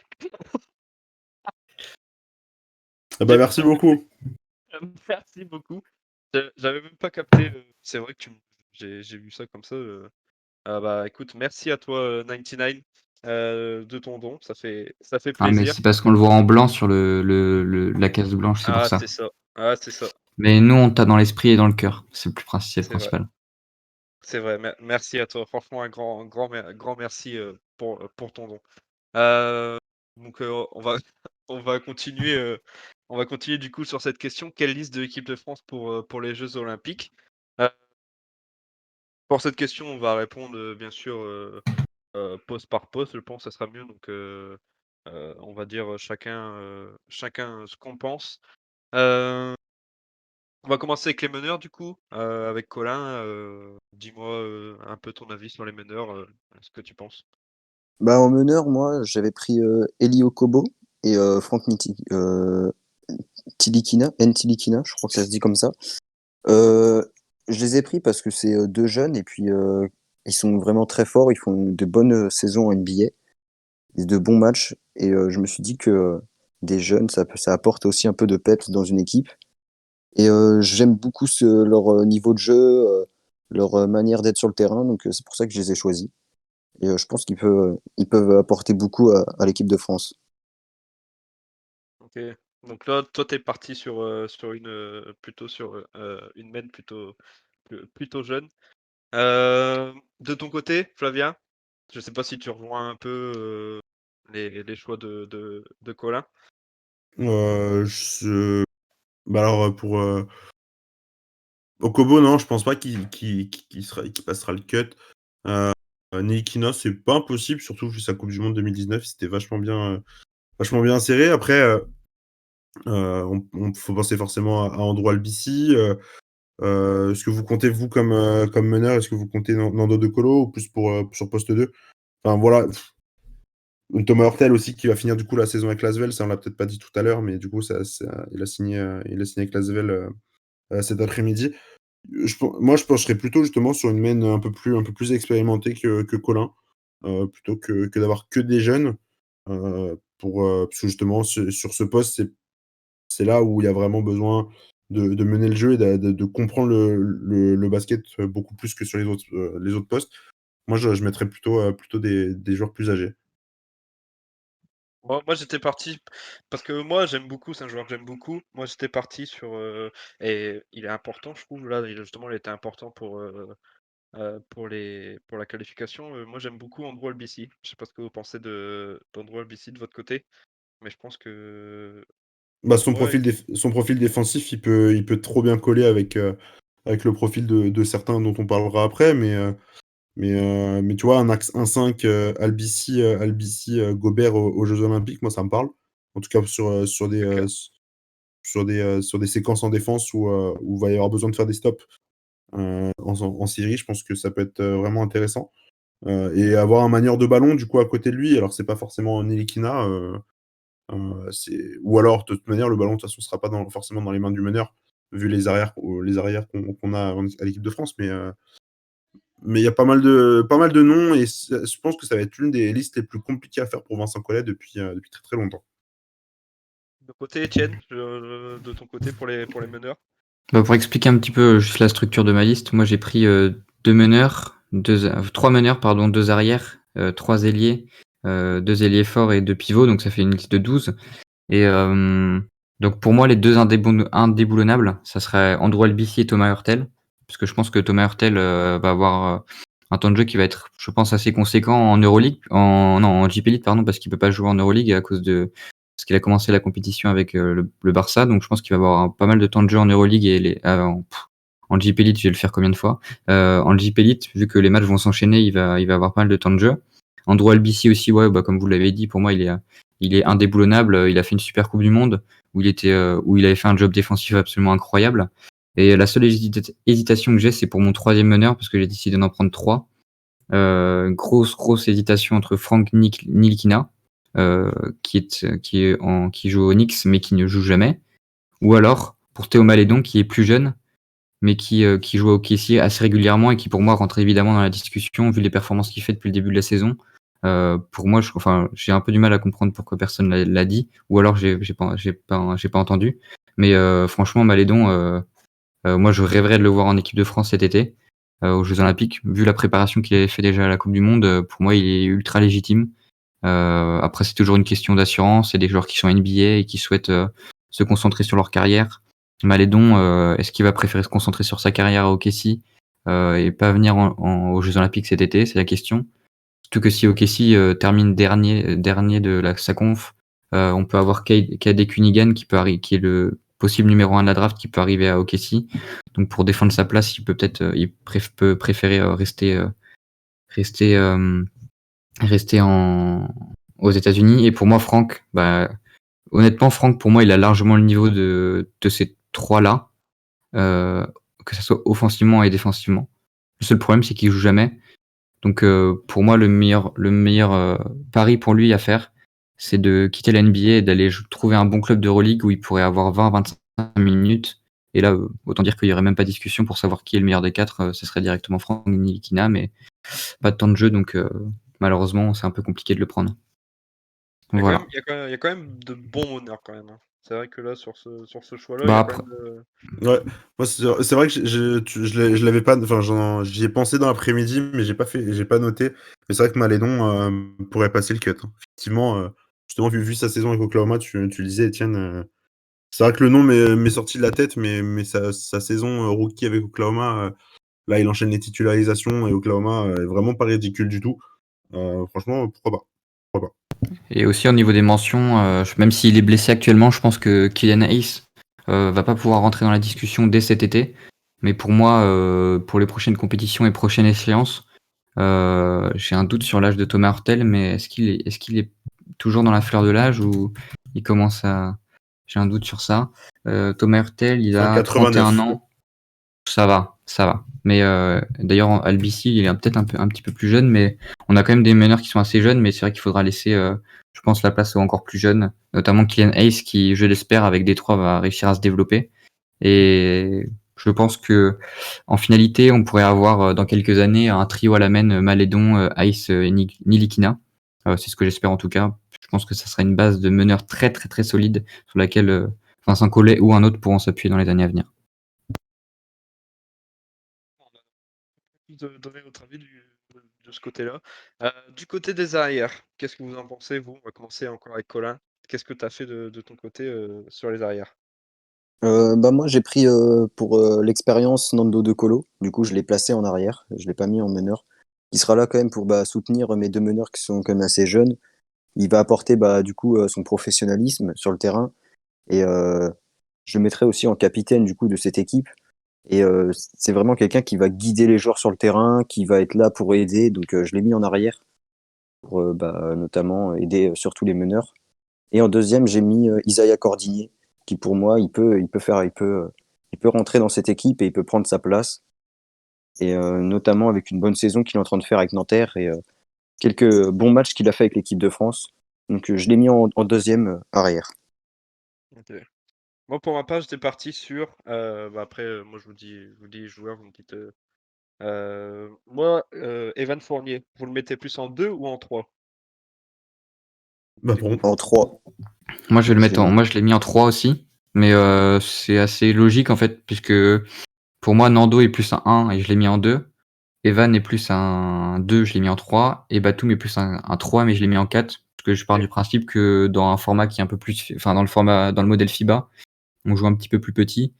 Ah bah, J'ai merci pas beaucoup. Merci beaucoup. J'avais même pas capté, c'est vrai que j'ai vu ça comme ça, ah bah, écoute, merci à toi, 99, de ton don, ça fait Ah mais plaisir. c'est parce qu'on le voit en blanc sur la case blanche, c'est pour Ah, ça. c'est ça. Ah, c'est ça. Mais nous, on t'a dans l'esprit et dans le cœur. C'est le C'est vrai. principal. C'est vrai. Merci à toi. Franchement, un grand merci, pour ton don. Heu, donc, on va continuer, du coup sur cette question. Quelle liste de l'équipe de France pour les Jeux olympiques? Heu, pour cette question, on va répondre, bien sûr, poste par poste, je pense, ça sera mieux. Donc, on va dire, chacun ce qu'on pense. Heu, on va commencer avec les meneurs du coup, avec Colin. Dis-moi, un peu ton avis sur les meneurs, ce que tu penses? Bah, en meneur, moi, j'avais pris Eli Okobo et Franck Ntilikina, je crois que ça se dit comme ça. Euh, je les ai pris parce que c'est deux jeunes et puis ils sont vraiment très forts. Ils font de bonnes saisons en NBA, de bons matchs. Et je me suis dit que des jeunes, ça apporte aussi un peu de peps dans une équipe. Et j'aime beaucoup leur niveau de jeu, leur manière d'être sur le terrain. Donc c'est pour ça que je les ai choisis. Et je pense ils peuvent apporter beaucoup à l'équipe de France. OK. Donc là, toi, tu es parti sur plutôt sur, une main plutôt jeune. De ton côté, Flavien, je sais pas si tu rejoins un peu, les choix de Colin? Je bah, alors, pour, Okobo, non, je pense pas qu'il passera le cut. Heu, Nilikina, c'est pas impossible, surtout vu sa coupe du monde 2019, c'était vachement bien serré. Après, on faut penser forcément à Andrew Albissi. Est-ce que vous comptez, vous, comme meneur? Est-ce que vous comptez Nando De Colo ou plus sur poste 2? Enfin, voilà, Thomas Hurtel aussi qui va finir, du coup, la saison avec Lasvel, ça, on l'a peut-être pas dit tout à l'heure, mais du coup, il a signé avec Lasvel, cet après-midi. Moi, je pencherais plutôt justement sur une main un peu plus expérimentée que Colin, plutôt que d'avoir que des jeunes, parce que justement sur ce poste, c'est là où il y a vraiment besoin de mener le jeu et de comprendre le basket, beaucoup plus que sur les autres postes. Moi, je mettrais plutôt des joueurs plus âgés. Moi, j'étais parti parce que moi, j'aime beaucoup, c'est un joueur que j'aime beaucoup. Moi, j'étais parti sur, et il est important, je trouve, là, il était important pour la qualification. Moi, j'aime beaucoup Andrew Albissi. Je sais pas ce que vous pensez d'Andrew Albissi de votre côté, mais je pense que Bah, ouais, son profil défensif, il peut trop bien coller avec le profil de certains dont on parlera après, mais tu vois, un axe 1-5, Gobert aux Jeux olympiques, moi, ça me parle. En tout cas, c'est clair. sur des séquences en défense où il va y avoir besoin de faire des stops, en série, je pense que ça peut être, vraiment intéressant. Et avoir un manieur de ballon, du coup, à côté de lui. Alors, c'est pas forcément Ntilikina, c'est ou alors, de toute manière, le ballon, de toute façon, sera pas forcément dans les mains du meneur, vu les arrières qu'on a à l'équipe de France. Mais il y a pas mal de noms et je pense que ça va être l'une des listes les plus compliquées à faire pour Vincent Collet depuis très, très longtemps. De côté, Étienne, de ton côté pour les meneurs? Bah, pour expliquer un petit peu juste la structure de ma liste, moi j'ai pris trois meneurs, pardon, deux arrières, trois ailiers, deux ailiers forts et deux pivots, donc ça fait une liste de 12. Et donc pour moi, les deux indéboulonnables, ça serait Andrew Albissi et Thomas Hurtel, parce que je pense que Thomas Hurtel va avoir un temps de jeu qui va être, je pense, assez conséquent en Euroleague, non, en JP League, pardon, parce qu'il peut pas jouer en Euroleague à cause de parce qu'il a commencé la compétition avec le Barça, donc je pense qu'il va avoir pas mal de temps de jeu en Euroleague et en JP Elite, je vais le faire combien de fois en JP Elite, vu que les matchs vont s'enchaîner, il va avoir pas mal de temps de jeu. Andrew Albici aussi, ouais, comme vous l'avez dit, pour moi, il est indéboulonnable. Il a fait une super Coupe du Monde où il avait fait un job défensif absolument incroyable. Et la seule hésitation que j'ai, c'est pour mon troisième meneur, parce que j'ai décidé d'en prendre 3. Grosse hésitation entre Frank Ntilikina, qui joue au Knicks, mais qui ne joue jamais. Ou alors, pour Théo Malédon, qui est plus jeune, mais qui joue au OKC assez régulièrement et qui, pour moi, rentre évidemment dans la discussion, vu les performances qu'il fait depuis le début de la saison. Pour moi, j'ai un peu du mal à comprendre pourquoi personne l'a dit, ou alors j'ai pas entendu. Mais franchement, Malédon, moi, je rêverais de le voir en équipe de France cet été, aux Jeux Olympiques. Vu la préparation qu'il avait fait déjà à la Coupe du Monde, pour moi, il est ultra légitime. Après, c'est toujours une question d'assurance. Il y a des joueurs qui sont NBA et qui souhaitent se concentrer sur leur carrière. Malédon, est-ce qu'il va préférer se concentrer sur sa carrière à OKC et pas venir aux Jeux Olympiques cet été? C'est la question. Surtout que si OKC termine dernier de sa conf, on peut avoir KD Cunningham qui est le possible numéro 1 de la draft qui peut arriver à OKC. Donc pour défendre sa place, il peut peut préférer rester aux États-Unis. Et pour moi, Franck, honnêtement, Franck, pour moi, il a largement le niveau de ces trois-là, que ce soit offensivement et défensivement. Le seul problème, c'est qu'il joue jamais. Donc pour moi, le meilleur pari pour lui à faire, c'est de quitter la NBA et d'aller trouver un bon club de Euroleague où il pourrait avoir 20-25 minutes. Et là, autant dire qu'il n'y aurait même pas de discussion pour savoir qui est le meilleur des quatre. Ce serait directement Franck Ntilikina, mais pas de temps de jeu, donc malheureusement, c'est un peu compliqué de le prendre. Voilà. Il y a quand même de bons meneurs quand même. C'est vrai que là, sur ce choix-là, Bah, il y a après- quand même Ouais, moi c'est vrai que je l'avais pas, enfin j'y ai pensé dans l'après-midi, mais j'ai pas noté. Mais c'est vrai que Malédon pourrait passer le cut, hein. Effectivement, justement vu sa saison avec Oklahoma, tu le disais, Étienne. C'est vrai que le nom m'est sorti de la tête, mais sa saison rookie avec Oklahoma, là il enchaîne les titularisations et Oklahoma est vraiment pas ridicule du tout. Franchement, pourquoi pas. Et aussi au niveau des mentions, même s'il est blessé actuellement, je pense que Kylian Hayes va pas pouvoir rentrer dans la discussion dès cet été. Mais pour moi, pour les prochaines compétitions et prochaines échéances, j'ai un doute sur l'âge de Thomas Hurtel, mais est-ce qu'il est toujours dans la fleur de l'âge ou il commence à... J'ai un doute sur ça. Thomas Hurtel, il a 89. 31 ans. Ça va. Mais d'ailleurs, Albici, il est peut-être un petit peu plus jeune, mais on a quand même des meneurs qui sont assez jeunes, mais c'est vrai qu'il faudra laisser, je pense, la place aux encore plus jeunes, notamment Kylian Hayes, qui, je l'espère, avec Détroit, va réussir à se développer. Et je pense que en finalité, on pourrait avoir dans quelques années un trio à la main, Malédon, Hayes et Ntilikina. C'est ce que j'espère en tout cas. Je pense que ça sera une base de meneurs très très très solide sur laquelle Vincent Collet ou un autre pourront s'appuyer dans les années à venir. donner votre avis de ce côté-là. Du côté des arrières, qu'est-ce que vous en pensez, vous? On va commencer encore avec Colin. Qu'est-ce que tu as fait de ton côté sur les arrières? Moi j'ai pris pour l'expérience Nando De Colo. Du coup je l'ai placé en arrière, je l'ai pas mis en meneur. Il sera là quand même pour soutenir mes deux meneurs qui sont quand même assez jeunes. Il va apporter du coup son professionnalisme sur le terrain et je le mettrai aussi en capitaine du coup de cette équipe. Et c'est vraiment quelqu'un qui va guider les joueurs sur le terrain, qui va être là pour aider. Donc je l'ai mis en arrière pour notamment aider surtout les meneurs. Et en deuxième, j'ai mis Isaiah Cordigné, qui pour moi, il peut rentrer dans cette équipe et il peut prendre sa place. Et notamment avec une bonne saison qu'il est en train de faire avec Nanterre et quelques bons matchs qu'il a fait avec l'équipe de France. Donc je l'ai mis en deuxième arrière. Ok. Moi, pour ma part, j'étais parti sur. Après, moi, je vous dis les joueurs, vous me dites. Moi, Evan Fournier, vous le mettez plus en 2 ou en 3? Bah bon. En 3. Moi, je vais le Je mettre l'ai mis. moi, je l'ai mis en 3 aussi. Mais c'est assez logique, en fait, puisque pour moi, Nando est plus un 1 et je l'ai mis en 2. Evan est plus un 2, je l'ai mis en 3. Et Batum est plus un 3, mais je l'ai mis en 4. Parce que je pars Ok. du principe que dans un format qui est un peu plus. Enfin, dans le modèle FIBA, on joue un petit peu plus petit.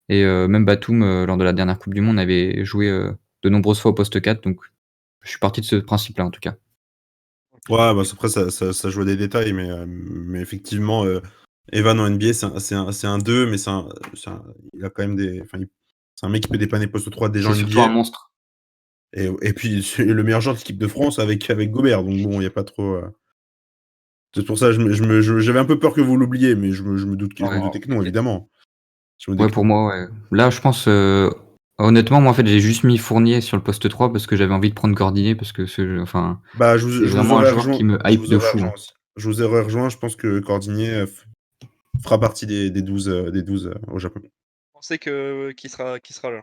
Et même Batum, lors de la dernière Coupe du Monde, avait joué de nombreuses fois au poste 4. Donc, je suis parti de ce principe-là, en tout cas. Ouais, bah, après, ça joue à des détails, mais effectivement, Evan en NBA, c'est un 2, mais il a quand même c'est un mec qui peut dépanner poste 3 déjà C'est en surtout un NBA. monstre. Et puis, c'est le meilleur joueur de l'équipe de France avec Gobert. Donc bon, il n'y a pas trop. C'est pour ça j'avais un peu peur que vous l'oubliez, mais je me Ouais, doutais que non, t'inquiète. évidemment. Je me Ouais, doutais que pour non. moi, ouais. Là, je pense, honnêtement, moi, en fait, j'ai juste mis Fournier sur le poste 3 parce que j'avais envie de prendre Cordier parce que enfin, Bah, c'est je vous vraiment un aurais joueur rejoint. qui me Je hype vous de aurais fou, rejoint hein. aussi. Je vous aurais rejoint. Je pense que Cordigné fera partie des 12, au Japon. Vous pensez que qui sera là?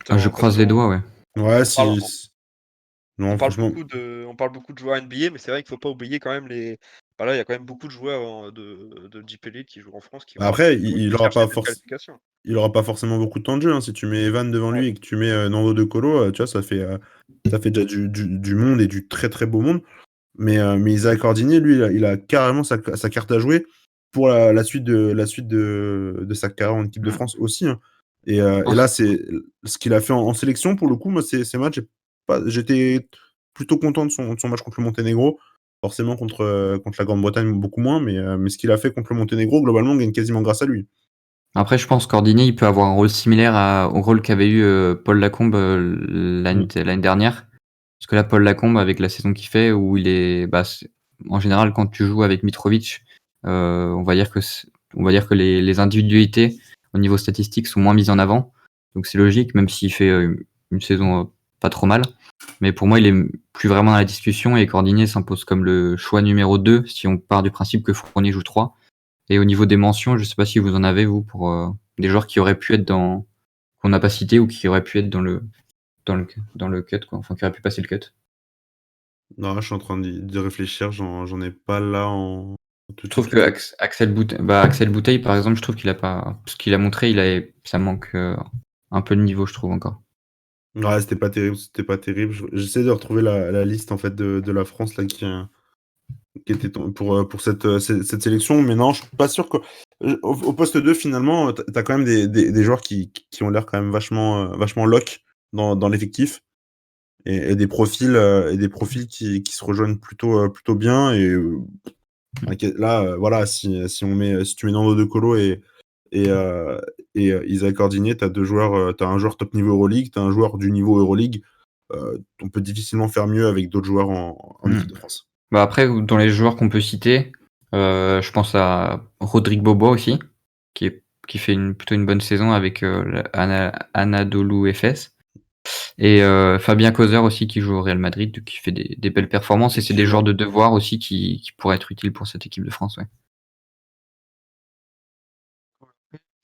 Ah, je Parce croise les qu'on doigts, ouais. Ouais, on parle non, franchement. on parle beaucoup de joueurs NBA, mais c'est vrai qu'il faut pas oublier quand même bah là, il y a quand même beaucoup de joueurs de Jeep Elite qui jouent en France Bah, après, qui auraient il pu aura chercher pas cette force. qualification. Il aura pas forcément beaucoup de temps de jeu, hein. Si tu mets Evan devant Ouais. lui et que tu mets Nando De Colo, tu vois, ça fait déjà du monde et du très très beau monde. Mais Isaac Cordigné, lui, il a carrément sa carte à jouer pour la suite de sa carrière en équipe de Mmh. France aussi, hein. Je Et pense là, c'est ce qu'il a fait en sélection, pour le coup, moi, ces matchs, j'étais plutôt content de son match contre le Monténégro. Forcément, contre la Grande-Bretagne, beaucoup moins, mais ce qu'il a fait contre le Monténégro, globalement, on gagne quasiment grâce à lui. Après, je pense Cordier, il peut avoir un rôle similaire au rôle qu'avait eu Paul Lacombe Mm. l'année dernière. Parce que là, Paul Lacombe, avec la saison qu'il fait, où il est, en général, quand tu joues avec Mitrovic, on va dire que les individualités au niveau statistique sont moins mises en avant. Donc c'est logique, même s'il fait une saison pas trop mal. Mais pour moi, il est plus vraiment dans la discussion et Cordigné s'impose comme le choix numéro 2 si on part du principe que Fournier joue 3. Et au niveau des mentions, je sais pas si vous en avez, vous, pour des joueurs qui auraient pu être qu'on n'a pas cité ou qui auraient pu être dans le cut, quoi. Enfin, qui auraient pu passer le cut. Non, je suis en train de réfléchir, j'en ai pas là tout Je de trouve suite. que Axel Bouteille, par exemple, je trouve qu'il a pas, ce qu'il a montré, ça manque un peu de niveau, je trouve encore. Ouais, c'était pas terrible, c'était pas terrible. J'essaie de retrouver la liste en fait de la France là qui était pour cette sélection, mais non, je suis pas sûr que au poste 2 finalement, t'as quand même des joueurs qui ont l'air quand même vachement lock dans l'effectif et des profils qui se rejoignent plutôt bien ok, là, voilà, si tu mets Nando De Colo et, euh, Isaac Cordigné, t'as un joueur top niveau Euroleague, t'as un joueur du niveau Euroleague. On peut difficilement faire mieux avec d'autres joueurs en Hmm. équipe de France. Bah après, dans les joueurs qu'on peut citer, je pense à Rodrigue Bobois aussi, qui fait plutôt une bonne saison avec Anadolu Efes. Et Fabien Causer aussi qui joue au Real Madrid, qui fait des belles performances. Et c'est des joueurs Effectivement. de devoir aussi qui pourraient être utiles pour cette équipe de France. Ouais.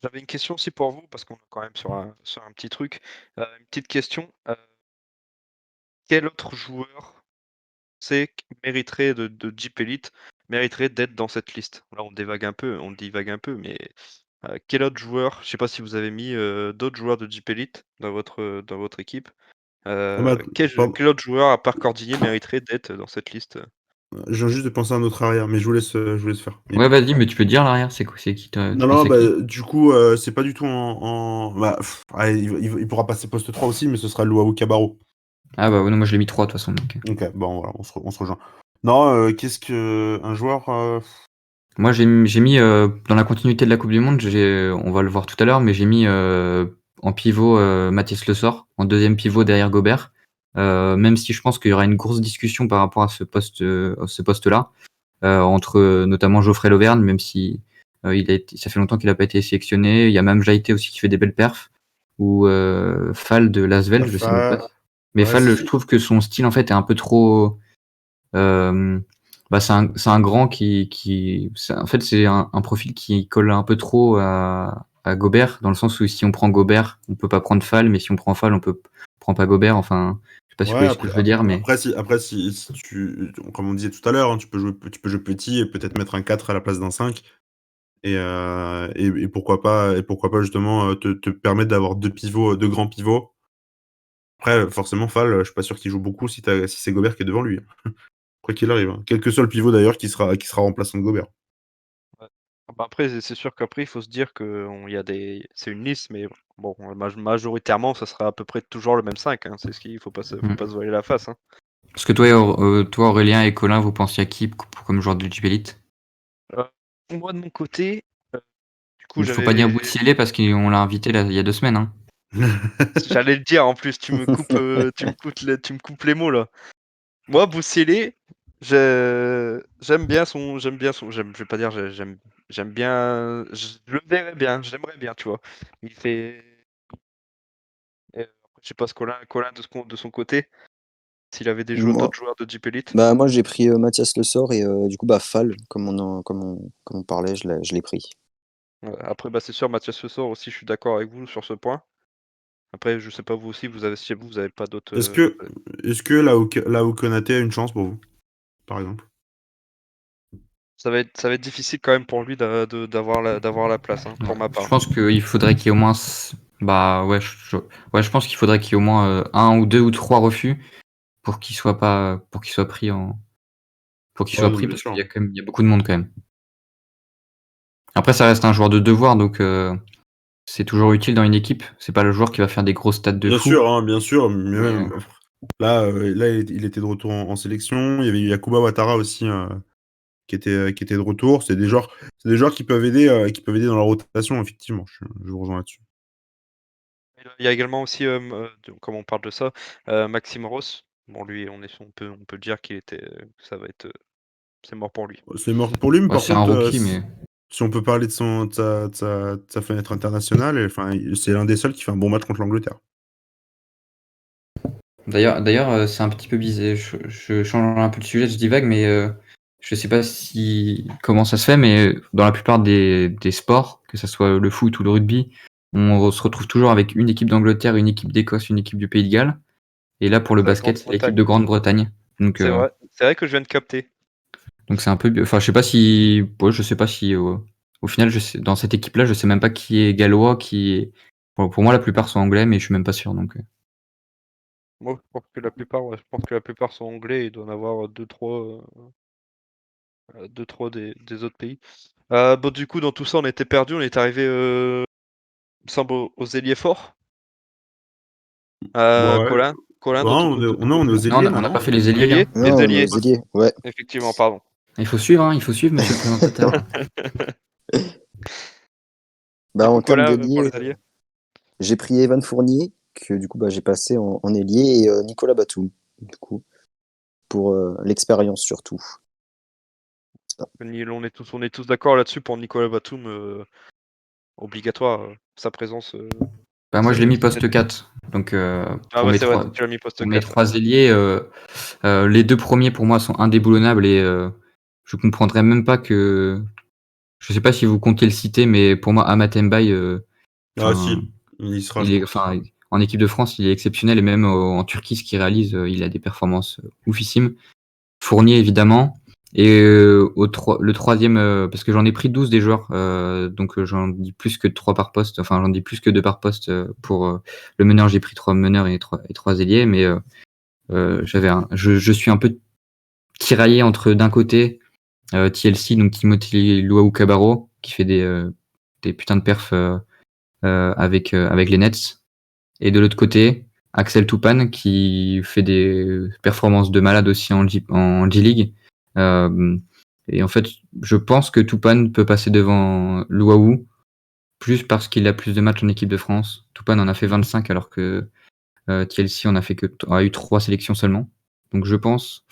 J'avais une question aussi pour vous, parce qu'on est quand même sur un petit truc. Une petite question. Quel autre joueur qui mériterait de Jeep Elite, mériterait d'être dans cette liste? Là, on divague un peu, mais quel autre joueur, je sais pas si vous avez mis d'autres joueurs de Jeep Elite dans votre équipe. Ah bah, pardon, Quel autre joueur, à part Cordigné, mériterait d'être dans cette liste? je viens juste de penser à un autre arrière, mais je vous laisse faire. Ouais, vas-y, mais tu peux dire l'arrière, c'est quoi, c'est qui tu Non, non, penses à bah, qui? du coup, c'est pas du tout bah, allez, il pourra passer poste 3 aussi, mais ce sera Luau Cabarro. Ah bah ouais, non, moi je l'ai mis 3 de toute façon. Donc. Ok, bon, voilà, on se rejoint. Non, un joueur. Moi j'ai mis dans la continuité de la Coupe du Monde, on va le voir tout à l'heure, mais j'ai mis en pivot Mathis Le Sort, en deuxième pivot derrière Gobert. Même si je pense qu'il y aura une grosse discussion par rapport à ce poste-là, entre notamment Geoffrey Lauvergne, même si ça fait longtemps qu'il n'a pas été sélectionné. Il y a même Jaïté aussi qui fait des belles perfs, ou Fall de Lasvel, je sais même pas. Mais Ouais, Fall, je trouve que son style en fait est un peu trop. euh, c'est un grand en fait, c'est un profil qui colle un peu trop à Gobert, dans le sens où si on prend Gobert, on peut pas prendre Fall, mais si on prend Fall, prend pas Gobert. Enfin, je sais pas si vous ouais, voyez ce que je veux dire, mais après, si comme on disait tout à l'heure, hein, tu peux jouer petit et peut-être mettre un 4 à la place d'un 5. Et pourquoi pas justement te permettre d'avoir deux grands pivots. Après, forcément, Fall, je suis pas sûr qu'il joue beaucoup si c'est Gobert qui est devant lui, hein. Quoi qu'il arrive, hein. Quel que soit le pivot d'ailleurs qui sera remplaçant de Gobert. Ouais. Ah bah après, c'est sûr qu'après, il faut se dire que c'est une liste, mais bon, majoritairement, ça sera à peu près toujours le même 5, hein. C'est ce qu'il faut pas se hmm. voiler la face, hein. Parce que toi, Aurélien et Colin, vous pensiez à qui comme joueur de Jeep Elite? Moi, de mon côté, du coup, Il faut pas dire j'avais. Boussielé parce qu'on l'a invité il y a 2 semaines. Hein. J'allais le dire, en plus, tu me coupes, tu me coupes les mots, là. Moi, Boussielé, j'aime bien je vais pas dire j'aime bien, je le verrais bien, j'aimerais bien, tu vois. Il fait. Après, je sais pas ce Colin de son côté, s'il avait Moi, d'autres joueurs de Jeep Elite. bah, moi j'ai pris Mathias Le Sort et du coup, bah, Fall, comme on parlait, je l'ai pris. Après, bah, c'est sûr, Mathias Fessor aussi, je suis d'accord avec vous sur ce point. Après, je sais pas, vous aussi, si vous avez pas d'autres. Est-ce que là où Konaté a une chance pour vous, par exemple? Ça va être difficile quand même pour lui d'avoir la place, hein, pour ma Je part. pense qu'il faudrait qu'il y ait au moins. Bah ouais, je pense qu'il faudrait qu'il y ait au moins 1 ou 2 ou 3 refus pour qu'il soit pas pour qu'il soit pris Ouais, non, bien parce qu'il sûr. y a quand même il y a beaucoup de monde quand même. Après, ça reste un joueur de devoir, donc c'est toujours utile dans une équipe. C'est pas le joueur qui va faire des grosses stats de fou. Bien sûr, mais Mais, même là, il était de retour en sélection. Il y avait eu Yakuba Ouattara aussi qui était de retour. C'est des joueurs qui peuvent aider dans la rotation, effectivement. Je vous rejoins là-dessus. Il y a également aussi, comme on parle de ça, Maxime Ross. Bon, lui, on peut le dire ça va être, c'est mort pour lui. C'est mort pour lui, mais bah, par c'est un contre, rookie, mais si on peut parler de sa fenêtre internationale, enfin, c'est l'un des seuls qui fait un bon match contre l'Angleterre. d'ailleurs, c'est un petit peu bizarre. Je change un peu de sujet, je divague, mais je sais pas comment ça se fait, mais dans la plupart des sports, que ce soit le foot ou le rugby, on se retrouve toujours avec une équipe d'Angleterre, une équipe d'Écosse, une équipe du Pays de Galles. Et là, pour le C'est la basket, c'est l'équipe Grande-Bretagne. de Grande-Bretagne. Donc, C'est vrai que je viens de capter. c'est un peu. Enfin, je sais pas si au final, dans cette équipe-là, je sais même pas qui est gallois, Bon, pour moi, la plupart sont anglais, mais je suis même pas sûr. Donc, Moi, je pense que la plupart sont anglais. Il doit en avoir deux, trois des autres pays. Bon, du coup, dans tout ça, on était perdu. On est arrivé, il me semble, aux ailiers forts. Ouais. Colin, Ouais, on est aux non, ailiers on n'a pas maintenant. fait les ailiers, ailiers, hein. les Non, on est ailiers, aux ailiers, ouais. effectivement, pardon. Il faut suivre, monsieur le présentateur. Bah, Du coup, en termes Colin, pour d'ailier, les alliés. j'ai pris Evan Fournier, que du coup, bah, j'ai passé en ailier, et Nicolas Batum, du coup, pour l'expérience surtout. On est tous d'accord là-dessus pour Nicolas Batum, obligatoire, sa présence. Bah, moi, je l'ai mis poste 4. Donc, Ah ouais, c'est vrai, tu l'as mis pour poste mes 4. 3 ailiers, les 2 premiers pour moi sont indéboulonnables et je comprendrais même pas que. Je sais pas si vous comptez le citer, mais pour moi, Amat Mbaye, Ah, enfin, si, il y sera, je pense. en équipe de France, il est exceptionnel et même en Turquie, ce qu'il réalise, il a des performances oufissimes. Fournier, évidemment. Et le troisième, parce que j'en ai pris 12 des joueurs, donc j'en dis plus que 3 par poste, enfin j'en dis plus que 2 par poste pour le meneur, j'ai pris 3 meneurs et 3 ailiers, mais je suis un peu tiraillé entre d'un côté TLC, donc Timothy Luau-Cabarro, qui fait des putains de perfs avec les Nets, et de l'autre côté, Axel Toupane, qui fait des performances de malade aussi en G-League. Et en fait, je pense que Toupane peut passer devant Luau, plus parce qu'il a plus de matchs en équipe de France. Toupane en a fait 25 alors que TLC a eu 3 sélections seulement. Donc je pense,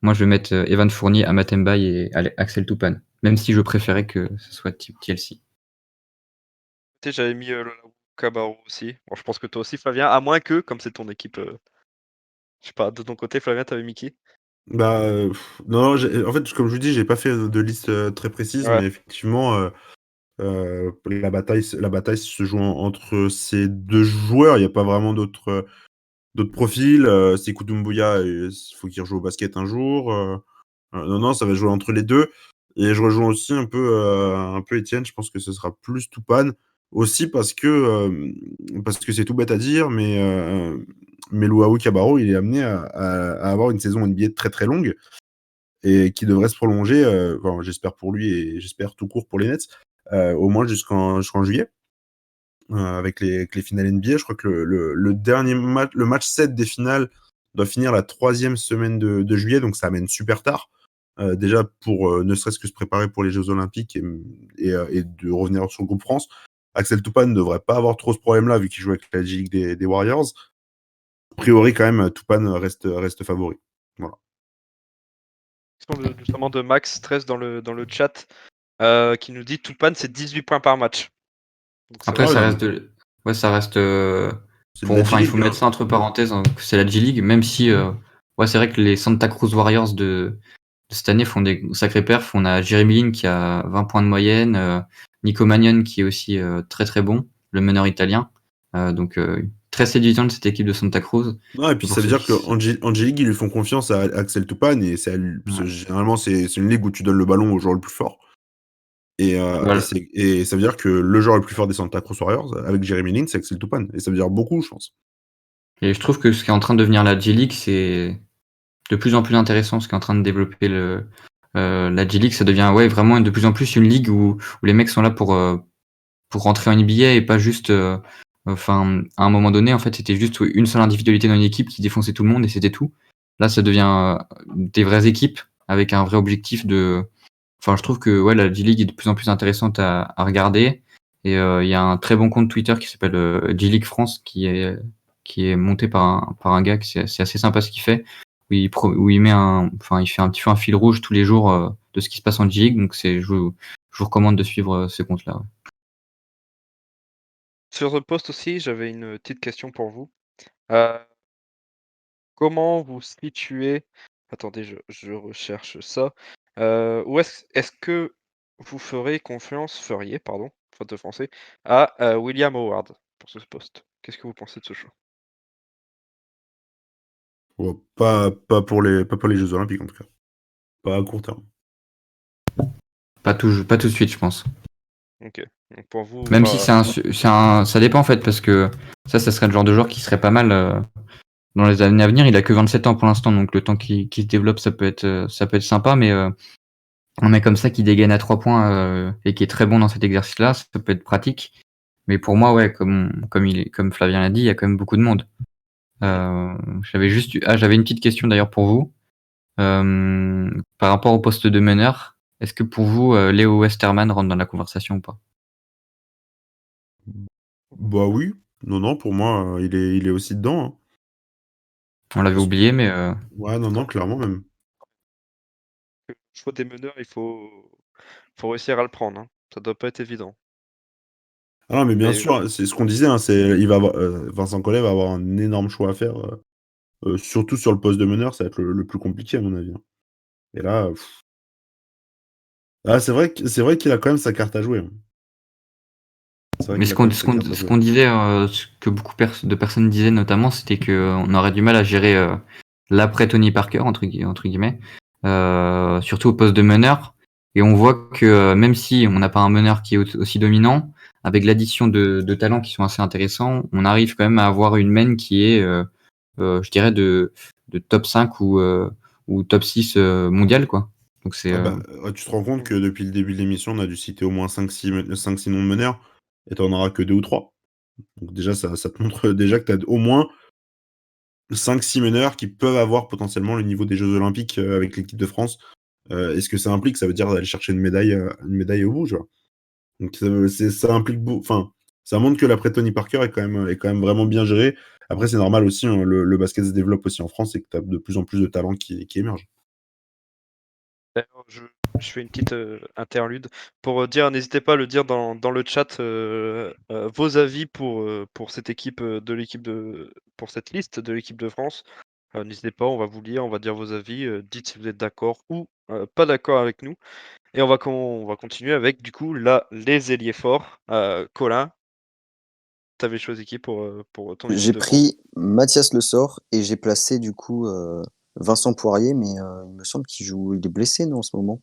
moi je vais mettre Evan Fournier, Amat Mbaye et Axel Toupane, même si je préférais que ce soit TLC. Tu sais, j'avais mis Cabarro aussi. Bon, je pense que toi aussi, Flavien, à moins que, comme c'est ton équipe, je sais pas, de ton côté, Flavien, t'avais mis qui? Bah, non, en fait, comme je vous dis, j'ai pas fait de liste très précise, Ouais. mais effectivement, la bataille se joue entre ces deux joueurs. Il n'y a pas vraiment d'autres profils. Sékou Doumbouya, il faut qu'il rejoue au basket un jour. Non, non, ça va jouer entre les deux. Et je rejoins aussi un peu Étienne. Je pense que ce sera plus Toupane. Aussi parce que c'est tout bête à dire, mais Luau Cabarro, il est amené à avoir une saison NBA très très longue et qui devrait se prolonger, enfin, j'espère pour lui et j'espère tout court pour les Nets, au moins jusqu'en juillet, avec les finales NBA. Je crois que le dernier match, le match 7 des finales, doit finir la 3e semaine de juillet, donc ça amène super tard. Déjà pour ne serait-ce que se préparer pour les Jeux Olympiques et de revenir sur le groupe France. Axel Toupane ne devrait pas avoir trop ce problème-là vu qu'il joue avec la G-League des Warriors. A priori, quand même, Toupane reste favori. Voilà. Justement de Max 13 dans le chat qui nous dit Toupane c'est 18 points par match. Donc, Après, vrai, ça non, reste ça reste. C'est de la Il G-League, faut mettre ça entre parenthèses, hein, que c'est la G-League, même si c'est vrai que les Santa Cruz Warriors de cette année font des sacrés perfs. On a Jeremy Lin qui a 20 points de moyenne, Nico Magnon qui est aussi très très bon, le meneur italien. Donc très séduisant de cette équipe de Santa Cruz. Non, et puis Pour ça veut ceux dire qu'en G-League, ils lui font confiance à Axel Toupane et généralement, c'est une ligue où tu donnes le ballon au joueur le plus fort. Et Voilà. ça veut dire que le joueur le plus fort des Santa Cruz Warriors, avec Jeremy Lin, c'est Axel Toupane. Et ça veut dire beaucoup, je pense. Et je trouve que ce qui est en train de devenir la G-League, c'est de plus en plus intéressant, ce qui est en train de développer la G-League. Ça devient vraiment de plus en plus une ligue où les mecs sont là pour rentrer en NBA et pas juste... à un moment donné, en fait, c'était juste une seule individualité dans une équipe qui défonçait tout le monde et c'était tout. Là, ça devient des vraies équipes avec un vrai objectif de... Enfin, je trouve que la G-League est de plus en plus intéressante à regarder. Et il y a un très bon compte Twitter qui s'appelle G-League France qui est monté par un gars qui c'est assez sympa ce qu'il fait. Où il met il fait un petit peu un fil rouge tous les jours de ce qui se passe en G-League. Donc je vous recommande de suivre ce compte-là. Ouais. Sur le post aussi, j'avais une petite question pour vous. Comment vous situez... Attendez, je recherche ça. Où est-ce que vous feriez, pardon, faute de français, à William Howard pour ce poste? Qu'est-ce que vous pensez de ce choix? Ouais, pas pour les Jeux Olympiques, en tout cas. Pas à court terme. Pas tout de suite, je pense. Ok. Donc pour vous, Même pas... si ça dépend en fait, parce que ça serait le genre de joueur qui serait pas mal dans les années à venir. Il a que 27 ans pour l'instant, donc le temps qu'il se développe, ça peut être sympa, mais un mec comme ça qui dégaine à 3 points et qui est très bon dans cet exercice-là, ça peut être pratique. Mais pour moi, comme Flavien l'a dit, il y a quand même beaucoup de monde. J'avais une petite question d'ailleurs pour vous. Par rapport au poste de meneur, est-ce que pour vous, Léo Westerman rentre dans la conversation ou pas? Bah oui. Non, pour moi, il est aussi dedans. Hein. On l'avait oublié, mais Ouais, non, clairement même. Le choix des meneurs, il faut réussir à le prendre. Hein. Ça doit pas être évident. Ah non, mais bien Mais sûr, c'est ce qu'on disait. Hein, Vincent Collet va avoir un énorme choix à faire. Surtout sur le poste de meneur, ça va être le plus compliqué, à mon avis. Hein. Et là, c'est vrai qu'il a quand même sa carte à jouer. Hein. C'est vrai Mais qu'il a quand même sa carte à ce jouer. qu'on disait, ce que beaucoup de personnes disaient notamment, c'était qu'on aurait du mal à gérer l'après Tony Parker, entre guillemets, surtout au poste de meneur. Et on voit que même si on n'a pas un meneur qui est aussi dominant, avec l'addition de talents qui sont assez intéressants, on arrive quand même à avoir une main qui est, je dirais, de top 5 ou top 6 mondial, quoi. Donc c'est... Tu te rends compte que depuis le début de l'émission, on a dû citer au moins 5-6 noms de meneurs, et t'en auras que 2 ou 3. Donc déjà, ça te montre déjà que tu as au moins 5-6 meneurs qui peuvent avoir potentiellement le niveau des Jeux Olympiques avec l'équipe de France. Et ce que ça implique, ça veut dire d'aller chercher une médaille au bout, tu vois. Donc ça implique enfin, ça montre que l'après Tony Parker est quand même vraiment bien géré. Après, c'est normal aussi, hein, le basket se développe aussi en France et que tu as de plus en plus de talents qui émergent. d'ailleurs, je fais une petite interlude pour dire, n'hésitez pas à le dire dans le chat, vos avis pour cette équipe pour cette liste de l'équipe de France. N'hésitez pas, on va vous lire, on va dire vos avis. Dites si vous êtes d'accord ou pas d'accord avec nous. Et on va continuer avec du coup là les ailiers forts. Colin, t'avais choisi qui pour ton équipe J'ai de France? pris Mathias Le Sort et j'ai placé du coup Vincent Poirier, mais il me semble il est blessé non en ce moment.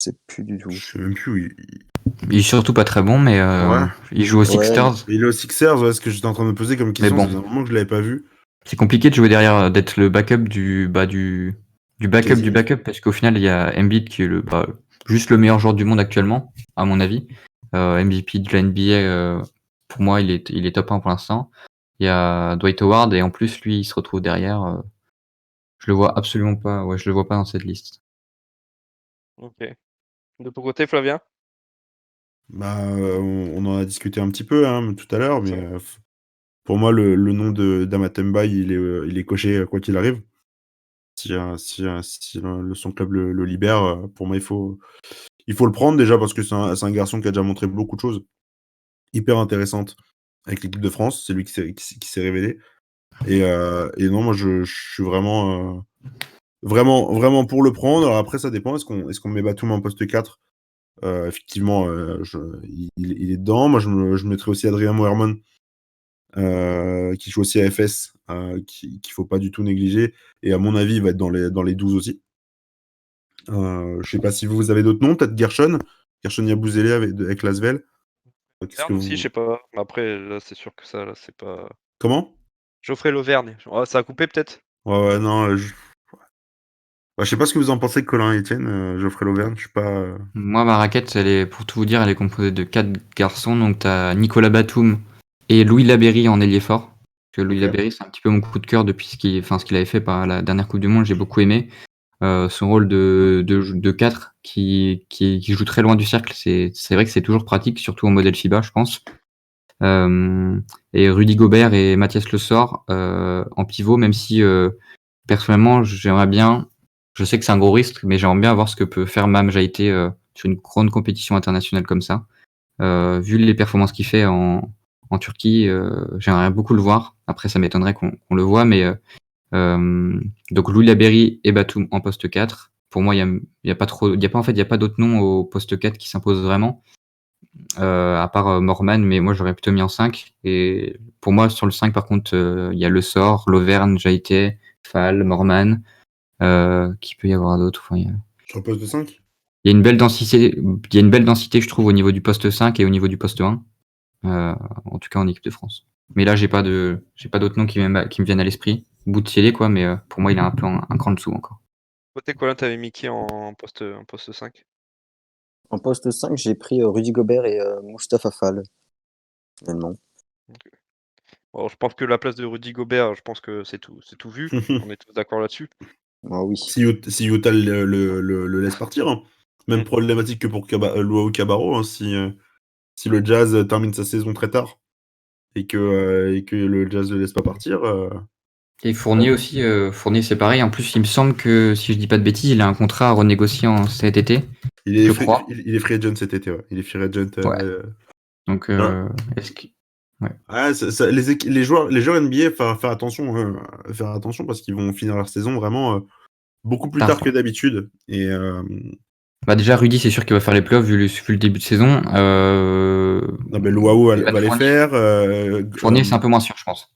Je sais plus du tout. Je sais même plus où Il est surtout pas très bon, mais Ouais. il joue aux Sixers. Il est aux Sixers, ouais, ce que j'étais en train de me poser comme question, Mais bon. ça faisait un moment que je l'avais pas vu. C'est compliqué de jouer derrière, d'être le backup du backup du backup, parce qu'au final, il y a Embiid qui est juste le meilleur joueur du monde actuellement, à mon avis. MVP de la NBA, pour moi, il est top 1 pour l'instant. Il y a Dwight Howard et en plus, lui, il se retrouve derrière. Je le vois absolument pas. Ouais, je le vois pas dans cette liste. Ok. De ton côté, Flavien? Bah, on en a discuté un petit peu hein, tout à l'heure, C'est mais vrai. pour moi, le nom d'Amatemba, il est coché quoi qu'il arrive. Si son club le libère, pour moi, il faut le prendre déjà parce que c'est un garçon qui a déjà montré beaucoup de choses hyper intéressantes avec l'équipe de France. C'est lui qui s'est révélé. Et non, moi, je suis vraiment pour le prendre. Alors après, ça dépend. Est-ce qu'on met Batum en poste 4? Effectivement, il est dedans. Moi, je mettrais aussi Adrien Moerman, qui joue aussi à FS, qu'il faut pas du tout négliger. Et à mon avis, il va être dans les 12 aussi. Je sais pas si vous avez d'autres noms, peut-être Gershon Yabusele avec Lasvel. Qu'est-ce que Verne aussi, je vous... sais pas. Mais après, là, c'est sûr que ça, là, c'est pas. Comment? Geoffrey Lauvergne. Oh, ça a coupé peut-être? Ouais, ouais, non, je sais pas ce que vous en pensez de Colin Etienne, Geoffrey Lauvergne, je suis pas... Moi, ma raquette, pour tout vous dire, elle est composée de 4 garçons. Donc, tu as Nicolas Batum et Louis Labéry en ailier fort. Parce que Louis Ok. Labéry, c'est un petit peu mon coup de cœur depuis ce qu'il avait fait par la dernière Coupe du Monde. J'ai beaucoup aimé. Son rôle de 4 qui joue très loin du cercle. C'est vrai que c'est toujours pratique, surtout en modèle FIBA, je pense. Et Rudy Gobert et Mathias Le Sort en pivot, même si personnellement, j'aimerais bien. Je sais que c'est un gros risque, mais j'aimerais bien voir ce que peut faire Mam Jaïté sur une grande compétition internationale comme ça. Vu les performances qu'il fait en Turquie, j'aimerais beaucoup le voir. Après, ça m'étonnerait qu'on le voit, mais donc Louis Labéry et Batum en poste 4. Pour moi, il y a pas trop, il y a pas d'autres noms au poste 4 qui s'imposent vraiment, à part Morman, mais moi j'aurais plutôt mis en 5. Et pour moi, sur le 5, par contre, il y a Le Sort, Lauvergne, Jaïté, Fall, Morman. Qui peut y avoir d'autres. Enfin, Sur le poste de 5? il y a une belle densité. Il y a une belle densité, je trouve, au niveau du poste 5 et au niveau du poste 1. En tout cas, en équipe de France. Mais là, j'ai pas d'autres noms qui me viennent à l'esprit. Boutielé, quoi, mais pour moi, il est un peu un cran dessous encore. Côté Colin, t'avais mis qui en poste 5? En poste 5, j'ai pris Rudy Gobert et Mustapha Fall, finalement. Bon, je pense que la place de Rudy Gobert, je pense que c'est tout vu. On est tous d'accord là-dessus. Ah oui. Si Utah le laisse partir, hein. Même Mm. problématique que pour Luau Cabarro, hein, si le Jazz termine sa saison très tard et que le Jazz ne le laisse pas partir. Et Fournier aussi, Fournier c'est pareil. En plus, il me semble que, si je dis pas de bêtises, il a un contrat à renégocier cet été, Il est je free, crois. il est free agent cet été, ouais. Il est free agent. Ouais. Donc, Non. est-ce que... Ouais, les joueurs NBA, faire attention, faire attention parce qu'ils vont finir leur saison vraiment beaucoup plus tard que d'habitude. Et Bah déjà, Rudy, c'est sûr qu'il va faire les playoffs vu le début de saison. non, mais Luau va les faire. Fournier, c'est un peu moins sûr, je pense.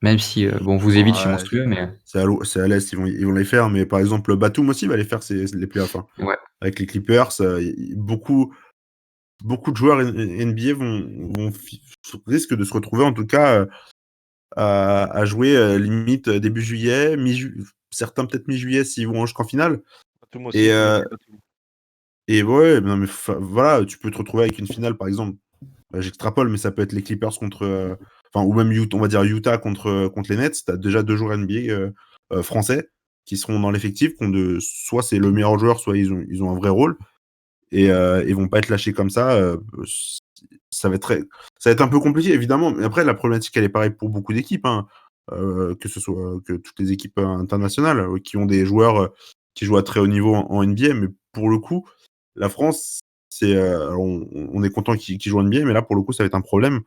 Même si, bon, vous évite, je suis Ouais, monstrueux, mais... c'est à l'Est, ils vont les faire. Mais par exemple, Batum aussi va les faire les playoffs. Hein. Ouais. Avec les Clippers, beaucoup de joueurs NBA risquent de se retrouver en tout cas à jouer limite début juillet, certains peut-être mi-juillet s'ils vont jusqu'en finale. Batum aussi, Et, j'ai mis Batum. et ouais, non, mais voilà, tu peux te retrouver avec une finale par exemple. J'extrapole, mais ça peut être les Clippers contre, ou même on va dire Utah contre les Nets. Tu as déjà 2 joueurs NBA français qui seront dans l'effectif, soit c'est le meilleur joueur, soit ils ont un vrai rôle. Et ils vont pas être lâchés comme ça. Ça va être un peu compliqué, évidemment. Mais après, la problématique, elle est pareille pour beaucoup d'équipes, hein. Que ce soit que toutes les équipes internationales qui ont des joueurs qui jouent à très haut niveau en NBA. Mais pour le coup, la France, on est content qu'ils jouent en NBA, mais là, pour le coup, ça va être un problème.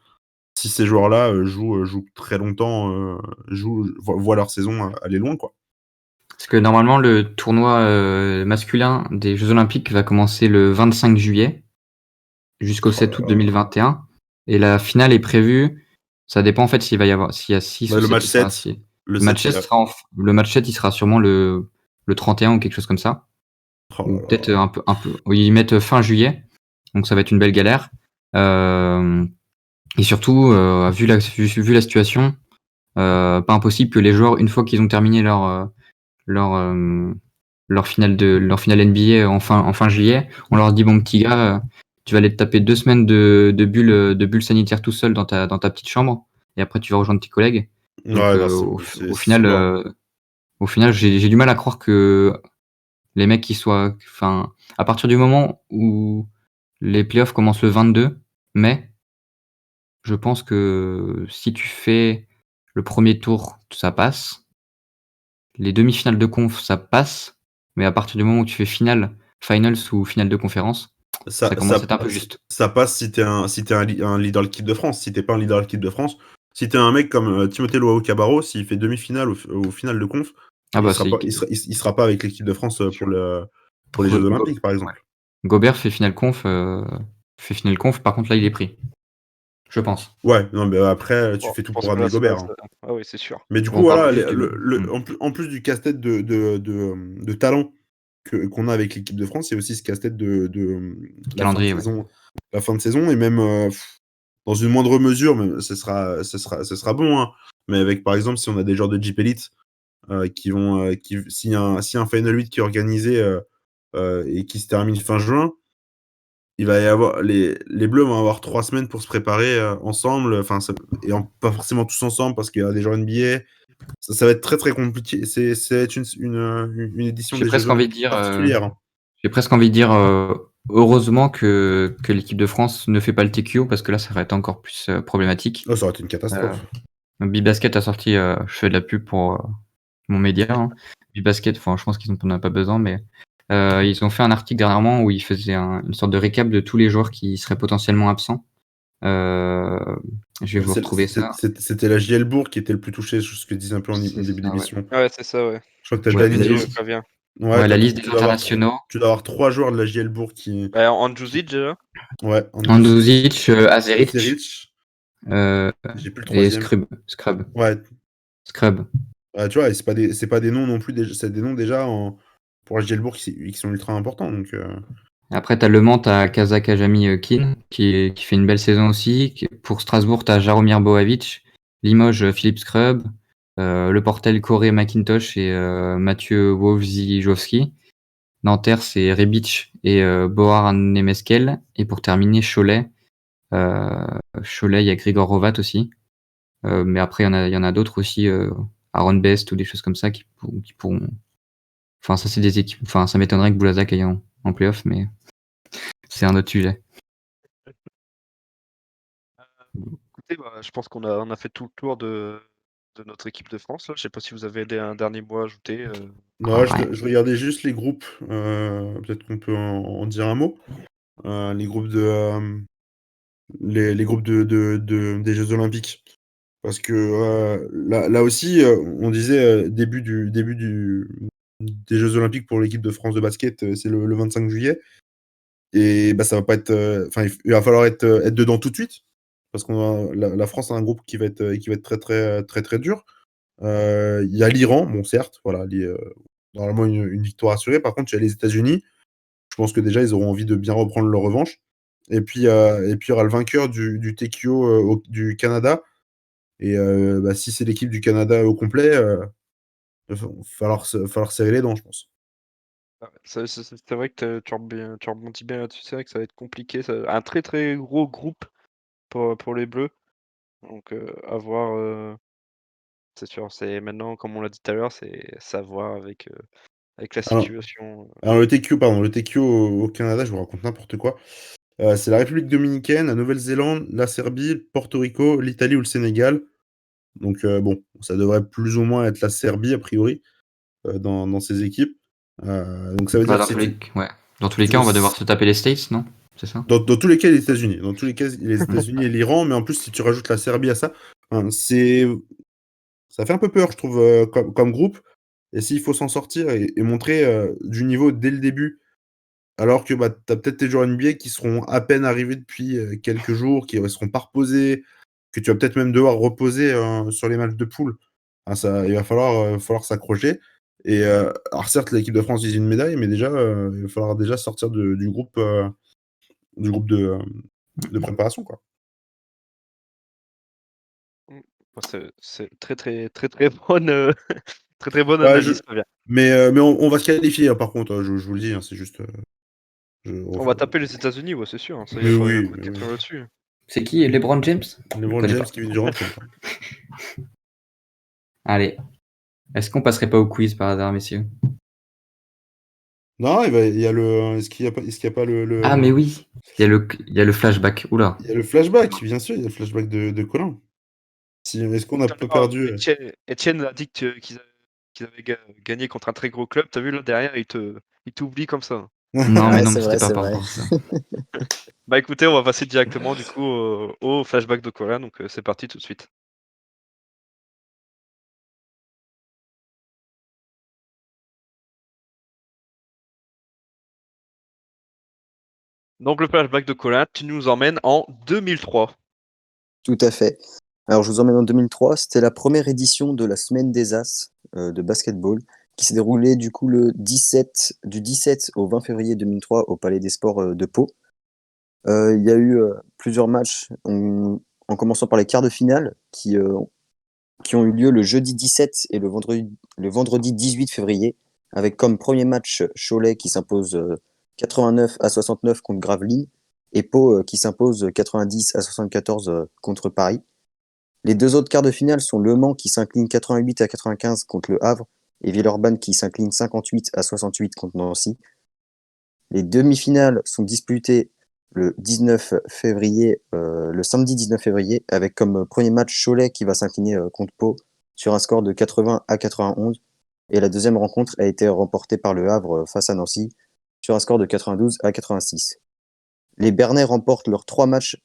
Si ces joueurs-là jouent très longtemps, voient leur saison aller loin, quoi. Parce que normalement, le tournoi masculin des Jeux Olympiques va commencer le 25 juillet jusqu'au 7 août 2021. Et la finale est prévue. Ça dépend en fait s'il y a 6 ou Le 7. match 7. Le match 7 le match 7, il sera sûrement le 31 ou quelque chose comme ça. Ou peut-être un peu. Oui, ils mettent fin juillet. Donc ça va être une belle galère. Et surtout, vu la situation, pas impossible que les joueurs, une fois qu'ils ont terminé leur finale NBA en fin juillet, on leur dit bon petit gars, tu vas aller te taper 2 semaines de bulles sanitaires tout seul dans ta petite chambre, et après tu vas rejoindre tes collègues. Donc Ouais, non, au final, j'ai du mal à croire que les mecs qui soient, enfin, à partir du moment où les playoffs commencent le 22 mai, je pense que si tu fais le premier tour, ça passe. Les demi-finales de conf, ça passe. Mais à partir du moment où tu fais finals ou finale de conférence, ça commence à être un peu juste. Ça passe si t'es un leader de l'équipe de France. Si t'es pas un leader de l'équipe de France, si t'es un mec comme Timothée Luau-Cabarro, s'il fait demi-finale au final de conf, Ah bah, il sera pas avec l'équipe de France pour les Jeux Olympiques, par exemple. Gobert fait finale conf. Par contre, là, il est pris. Je pense. Ouais, non, mais après, tu Bon, fais je tout pense pour que là, ramener Gobert. ça- Ah oui, c'est sûr. Mais du On coup, parle voilà, plus en plus du casse-tête de talent qu'on a avec l'équipe de France, il y a aussi ce casse-tête de la fin de calendrier, ouais. saison. La fin de saison, et même dans une moindre mesure, mais ce sera bon. Hein. Mais avec, par exemple, si on a des joueurs de Jeep Elite qui vont. S'il y a un Final 8 qui est organisé et qui se termine fin juin, il va y avoir les Bleus vont avoir 3 semaines pour se préparer ensemble, pas forcément tous ensemble parce qu'il y a des joueurs NBA. Ça va être très très compliqué. Ça va être une édition J'ai des presque Jeux envie de Olympiques dire, particulière. Hein. J'ai presque envie de dire, heureusement que l'équipe de France ne fait pas le TQO parce que là, ça aurait été encore plus problématique. Oh, ça aurait été une catastrophe. Bibasket a sorti, je fais de la pub pour mon média. Hein. Bibasket, je pense qu'ils n'en ont pas besoin, mais ils ont fait un article dernièrement où ils faisaient une sorte de récap de tous les joueurs qui seraient potentiellement absents. Je vais vous retrouver ça. C'était la JL Bourg qui était le plus touché, ce que je disais un peu en C'est début ça, ouais. d'émission. Ouais, c'est ça, ouais. Je crois que t'as Ouais, Danilo. Flavien. Ouais, la liste des internationaux. Tu dois avoir 3 joueurs de la JL Bourg qui. Bah, Andjuzic, déjà. Ouais, Andjuzic, Azeric, j'ai plus le et troisième. Scrub. Ouais. Scrub. Ouais, tu vois, et c'est pas des noms non plus, c'est des noms déjà pour la JL Bourg qui sont ultra importants. Donc, Après, t'as Le Mans, t'as Kazak Ajami Kin, qui fait une belle saison aussi. Pour Strasbourg, t'as Jaromir Boavic, Limoges, Philippe Scrub, Le Portel, Corée McIntosh et Mathieu Wojciechowski. Nanterre, c'est Rebic et Bohar Nemeskel. Et pour terminer, Cholet. Cholet, il y a Grigor Rovat aussi. Mais après, il y en a d'autres aussi, Aaron Best ou des choses comme ça qui pourront. Enfin, ça, c'est des équipes. Enfin, ça m'étonnerait que Boulazac aille en playoff, mais c'est un autre sujet. Écoutez, je pense on a fait tout le tour de notre équipe de France. Là. Je sais pas si vous avez un dernier mot à ajouter. non, Ouais. je regardais juste les groupes. Peut-être qu'on peut en dire un mot. Les groupes les groupes des Jeux Olympiques. Parce que là aussi, on disait début des Jeux Olympiques pour l'équipe de France de basket, c'est le 25 juillet. Et bah, ça va pas être. Enfin, il va falloir être dedans tout de suite. Parce que la France a un groupe qui va être très, très, très, très dur. Il y a l'Iran, bon, certes, voilà, normalement une victoire assurée. Par contre, il y a les États-Unis. Je pense que déjà, ils auront envie de bien reprendre leur revanche. Et puis, il y aura le vainqueur du TQO du Canada. Et bah, si c'est l'équipe du Canada au complet, il va falloir serrer les dents, je pense. C'est vrai que tu rebondis bien là-dessus. C'est vrai que ça va être compliqué. Un très très gros groupe pour les Bleus. Donc, à voir. C'est sûr. C'est maintenant, comme on l'a dit tout à l'heure, c'est savoir avec la Alors, situation. le TQO au Canada, je vous raconte n'importe quoi. C'est la République dominicaine, la Nouvelle-Zélande, la Serbie, Porto Rico, l'Italie ou le Sénégal. Donc, bon, ça devrait plus ou moins être la Serbie, a priori, dans ces équipes. Donc, ça veut dire que Dans tous les cas, on va devoir se taper les States, non? C'est ça? Dans tous les cas, les États-Unis. Dans tous les cas, les États-Unis et l'Iran, mais en plus, si tu rajoutes la Serbie à ça, hein, ça fait un peu peur, je trouve, comme groupe. Et s'il faut s'en sortir et montrer du niveau dès le début, alors que bah, tu as peut-être tes joueurs NBA qui seront à peine arrivés depuis quelques jours, qui ne seront pas reposés, que tu vas peut-être même devoir reposer sur les matchs de poule. Hein, il va falloir s'accrocher. Et alors certes, l'équipe de France vise une médaille, mais déjà, il va falloir déjà sortir du groupe de préparation, quoi. C'est très très très très bonne très très bonne Ouais, analyse, Fabien. mais on va se qualifier, hein, par contre, je vous le dis, hein, c'est juste. On va taper les États-Unis, ouais, c'est sûr. Ça, y Mais a pas oui, de question là-dessus. C'est qui? LeBron James? LeBron connais James, pas. Kevin Durant, je connais pas. Allez. Est-ce qu'on passerait pas au quiz par hasard, messieurs? Non, il y a le. Est-ce qu'il y a pas Ah, mais oui. Il y a le flashback. Oula. Il y a le flashback, bien sûr, il y a le flashback de Colin. Est-ce qu'on n'a Tout à pas l'heure, perdu Étienne a dit qu'ils avaient gagné contre un très gros club. T'as vu là derrière, il t'oublie comme ça. Non, mais Ouais, non, c'est mais c'était vrai, pas c'est par vrai. rapport à ça. Bah écoutez, on va passer directement du coup au flashback de Colin. Donc c'est parti tout de suite. Donc le flashback de Colin, tu nous emmènes en 2003. Tout à fait. Alors, je vous emmène en 2003. C'était la première édition de la Semaine des As de basketball qui s'est déroulée du coup du 17 au 20 février 2003 au Palais des Sports de Pau. Il y a eu plusieurs matchs, en commençant par les quarts de finale qui ont eu lieu le jeudi 17 et le vendredi 18 février, avec comme premier match Cholet qui s'impose 89-69 contre Gravelines et Pau qui s'impose 90-74 contre Paris. Les deux autres quarts de finale sont Le Mans qui s'incline 88-95 contre Le Havre et Villeurbanne qui s'incline 58-68 contre Nancy. Les demi-finales sont disputées le samedi 19 février, avec comme premier match Cholet qui va s'incliner contre Pau sur un score de 80-91. Et la deuxième rencontre a été remportée par Le Havre face à Nancy sur un score de 92-86. Les Bernais remportent leurs trois matchs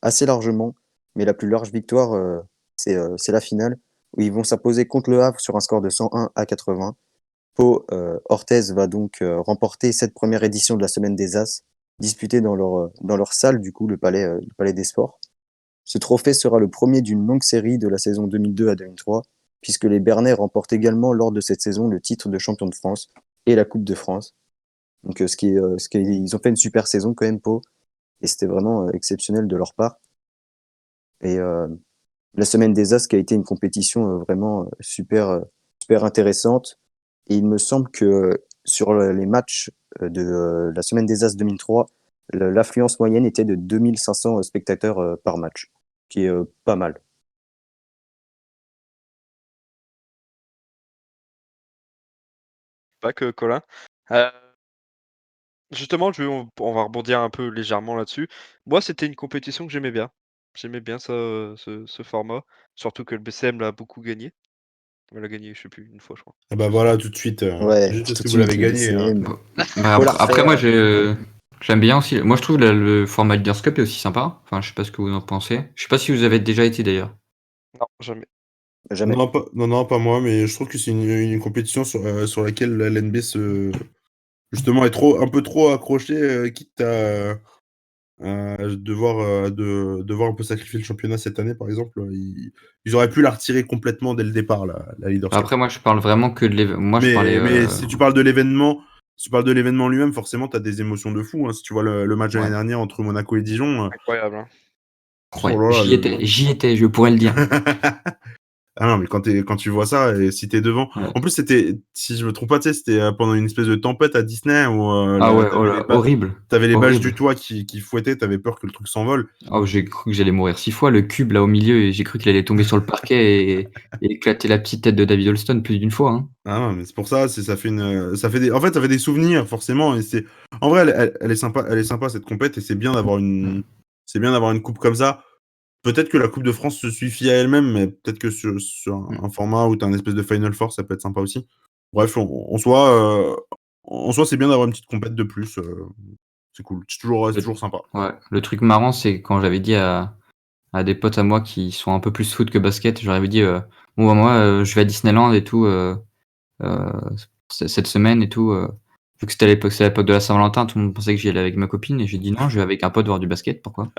assez largement, mais la plus large victoire, c'est la finale, où ils vont s'imposer contre Le Havre sur un score de 101-80. Pau Orthez va donc remporter cette première édition de la Semaine des As, disputée dans leur salle, du coup, le palais des Sports. Ce trophée sera le premier d'une longue série de la saison 2002 à 2003, puisque les Bernais remportent également lors de cette saison le titre de champion de France et la Coupe de France. Donc, ils ont fait une super saison quand même, Pau, et c'était vraiment exceptionnel de leur part. Et la Semaine des As qui a été une compétition vraiment super intéressante. Et il me semble que sur les matchs de la Semaine des As 2003, l'affluence moyenne était de 2500 spectateurs par match, qui est pas mal. Pas que Colin. Euh, Justement, on va rebondir un peu légèrement là-dessus. Moi, c'était une compétition que j'aimais bien. J'aimais bien ça, ce format. Surtout que le BCM l'a beaucoup gagné. Elle a gagné, je sais plus, une fois, je crois. Ah bah voilà, tout de suite. Ouais, Juste parce tout que de vous suite, l'avez le gagné. BCM. Bon. Bah, Faut la après, moi, refaire. j'aime bien aussi. Moi, je trouve le format Leaders Cup est aussi sympa. Enfin, je sais pas ce que vous en pensez. Je sais pas si vous avez déjà été d'ailleurs. Non, jamais. Jamais. Non, pas moi, mais je trouve que c'est une compétition sur laquelle la LNB justement est un peu trop accrochée, quitte à devoir un peu sacrifier le championnat cette année, par exemple. Ils auraient pu la retirer complètement dès le départ, la Leaders Cup. Après, moi, je parle vraiment que de l'événement. Moi, je parlais. Mais si tu parles de l'événement lui-même, forcément, tu as des émotions de fou. Hein. Si tu vois le match de Ouais. l'année dernière entre Monaco et Dijon, Incroyable, hein. oh Ouais. là là, J'y étais, je pourrais le dire. Ah non, mais quand tu vois ça, et si t'es devant. Ouais. En plus, c'était, si je me trompe pas, tu sais, c'était pendant une espèce de tempête à Disney où Ah ouais, oh t'avais là, horrible. t'avais les bâches du Horrible. toit qui fouettaient, t'avais peur que le truc s'envole. Oh, j'ai cru que j'allais mourir 6 fois. Le cube là au milieu, et j'ai cru qu'il allait tomber sur le parquet et éclater la petite tête de David Holston plus d'une fois. Hein. Ah non, mais c'est pour ça, ça fait en fait, ça fait des souvenirs, forcément, et en vrai, elle est sympa, cette compète, et c'est bien d'avoir une coupe comme ça. Peut-être que la Coupe de France se suffit à elle-même, mais peut-être que sur un format où tu as un espèce de Final Four, ça peut être sympa aussi. Bref, en soi, c'est bien d'avoir une petite compète de plus. C'est cool. C'est toujours sympa. Ouais. Le truc marrant, c'est quand j'avais dit à des potes à moi qui sont un peu plus foot que basket, j'aurais dit bon bah moi je vais à Disneyland et tout euh, cette semaine et tout. Vu que c'est l'époque de la Saint-Valentin, tout le monde pensait que j'y allais avec ma copine et j'ai dit non, je vais avec un pote voir du basket, pourquoi?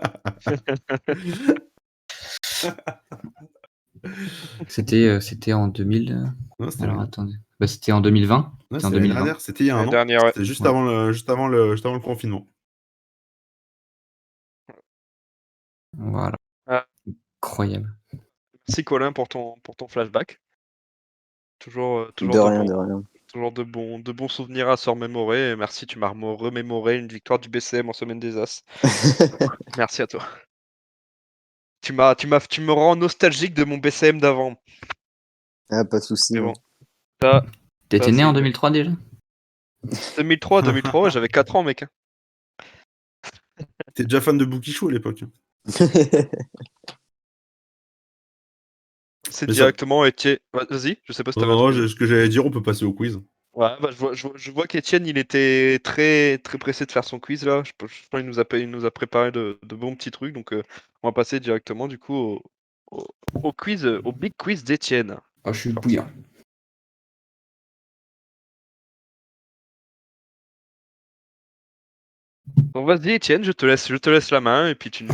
C'était en 2000. Non, c'était Alors bien. attendez. Bah, c'était en 2020. Ouais, C'était en c'était l'année 2020. dernière, c'était il y a un L'année an. dernière, ouais. C'était juste Ouais. juste avant le confinement. Voilà. Ah, Incroyable. merci Colin pour ton flashback. Toujours De rien, de rien. toujours de bons souvenirs à se remémorer. Et merci, tu m'as remémoré une victoire du BCM en semaine des As. Merci à toi. Tu me rends nostalgique de mon BCM d'avant. Ah, pas de souci. Mais hein. bon, ça, T'étais né c'est en 2003 déjà? 2003, ouais, j'avais 4 ans, mec. T'es déjà fan de Boukichou à l'époque. C'est Mais ça. directement Étienne. Vas-y, je sais pas si t'avais un Non, truc à dire. ce que j'allais dire, on peut passer au quiz. Ouais, bah, je vois qu'Étienne, il était très, très pressé de faire son quiz là. Je pense qu'il nous a préparé de bons petits trucs. Donc, on va passer directement du coup au quiz, au big quiz d'Étienne. Oh, je suis Parti. bouillant. Donc, vas-y, Étienne, je te laisse la main et puis tu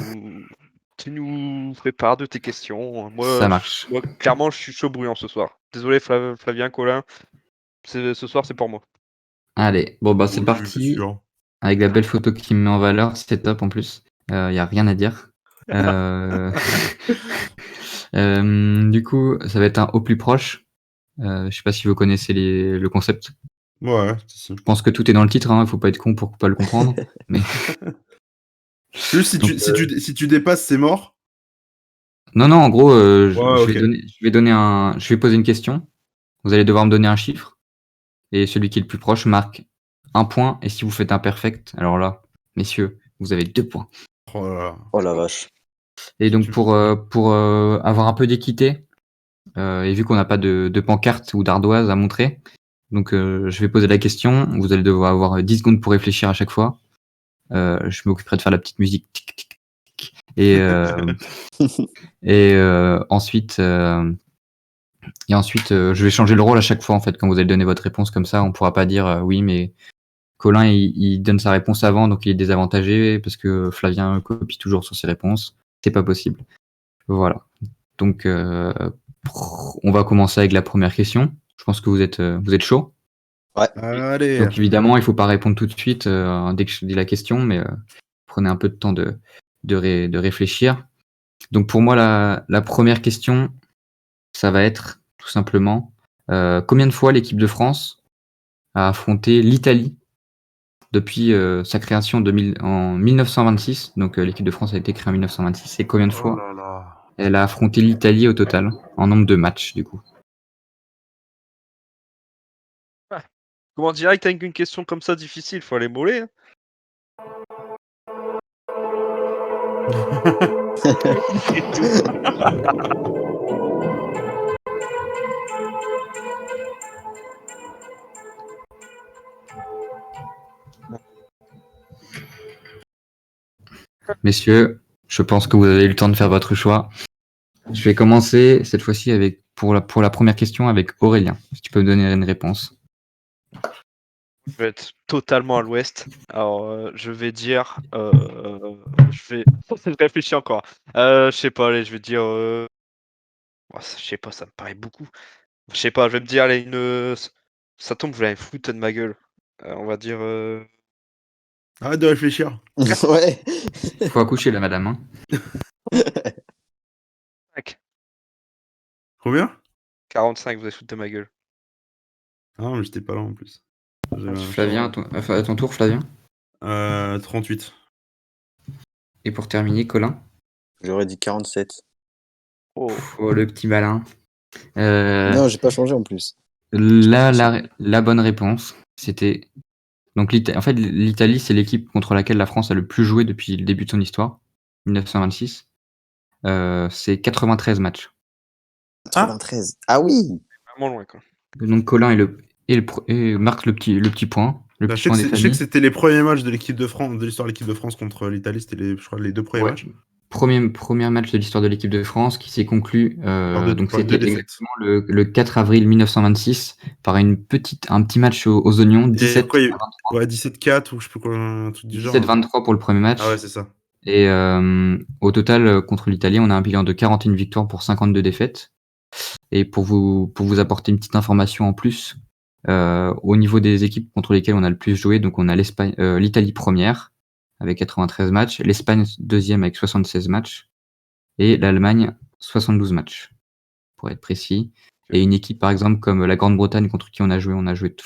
nous prépares de tes questions. Ça marche. Moi, clairement, je suis chaud bouillant ce soir. Désolé, Flavien, Colin. Ce soir, c'est pour moi. Allez, bon bah c'est Oui, bien parti. sûr. Avec la belle photo qui me met en valeur, c'était top en plus. Y a rien à dire. Du coup, ça va être un au plus proche. Je sais pas si vous connaissez le concept. Ouais, si. Je pense que tout est dans le titre, hein, faut pas être con pour pas le comprendre. Mais Juste, Donc, si tu dépasses, c'est mort. non, en gros, Ouais, ok. je vais poser une question. Vous allez devoir me donner un chiffre. Et celui qui est le plus proche marque un point. Et si vous faites un perfect, alors là, messieurs, vous avez 2 points. Oh là là. Oh la vache. Et donc Tu- pour avoir un peu d'équité, et vu qu'on n'a pas de pancarte ou d'ardoise à montrer, donc je vais poser la question. Vous allez devoir avoir 10 secondes pour réfléchir à chaque fois. Je m'occuperai de faire la petite musique. Tic, tic, tic. Et ensuite, je vais changer le rôle à chaque fois en fait quand vous allez donner votre réponse comme ça. On pourra pas dire oui, mais Colin il donne sa réponse avant, donc il est désavantagé parce que Flavien copie toujours sur ses réponses. C'est pas possible. Voilà. Donc on va commencer avec la première question. Je pense que vous êtes chaud. Allez. Donc évidemment, il faut pas répondre tout de suite dès que je dis la question, mais prenez un peu de temps de réfléchir. Donc pour moi, la première question, ça va être tout simplement combien de fois l'équipe de France a affronté l'Italie depuis sa création en 1926. Donc l'équipe de France a été créée en 1926. Et combien de Oh fois là là. elle a affronté l'Italie au total en nombre de matchs du coup? Comment direct avec une question comme ça difficile, faut aller moller. Hein. C'est tout. Messieurs, je pense que vous avez eu le temps de faire votre choix. Je vais commencer cette fois-ci pour la première question avec Aurélien. Si tu peux me donner une réponse. Je vais être totalement à l'ouest. Alors, je vais dire. Je réfléchis encore. Je sais pas, allez, je vais dire. Je sais pas, ça me paraît beaucoup. Je sais pas, je vais me dire, allez, ça tombe, je vais me foutre de ma gueule. On va dire. Arrête de réfléchir. Ouais. Faut accoucher là, madame. Hein. 45. Combien? 45, vous allez foutre de ma gueule. Ah non, mais j'étais pas là en plus. Flavien, à ton tour, Flavien. 38. Et pour terminer, Colin. J'aurais dit 47. Oh. Oh, le petit malin. Non, j'ai pas changé en plus. La bonne réponse, c'était. Donc, en fait, l'Italie, c'est l'équipe contre laquelle la France a le plus joué depuis le début de son histoire, 1926. C'est 93 matchs. 93. Ah oui. Vraiment loin, quoi. Donc, Colin et marque le petit point. Le Bah, petit je point sais des que familles. c'était les premiers matchs de l'équipe de France, de l'histoire de l'équipe de France contre l'Italie. C'était je crois, les 2 premiers Ouais. matchs. Premier match de l'histoire de l'équipe de France qui s'est conclu, donc par c'était 2 défaites. exactement le 4 avril 1926 par un petit match aux oignons, Et 17 quoi, ouais, 17-4 ou je sais pas quoi, un truc du genre. 17-23 pour le premier match. Ah ouais, c'est ça. Et au total, contre l'Italie, on a un bilan de 41 victoires pour 52 défaites. Et pour vous apporter une petite information en plus, au niveau des équipes contre lesquelles on a le plus joué, donc on a l'Italie première avec 93 matchs, l'Espagne deuxième avec 76 matchs et l'Allemagne 72 matchs pour être précis. Et une équipe par exemple comme la Grande-Bretagne contre qui on a joué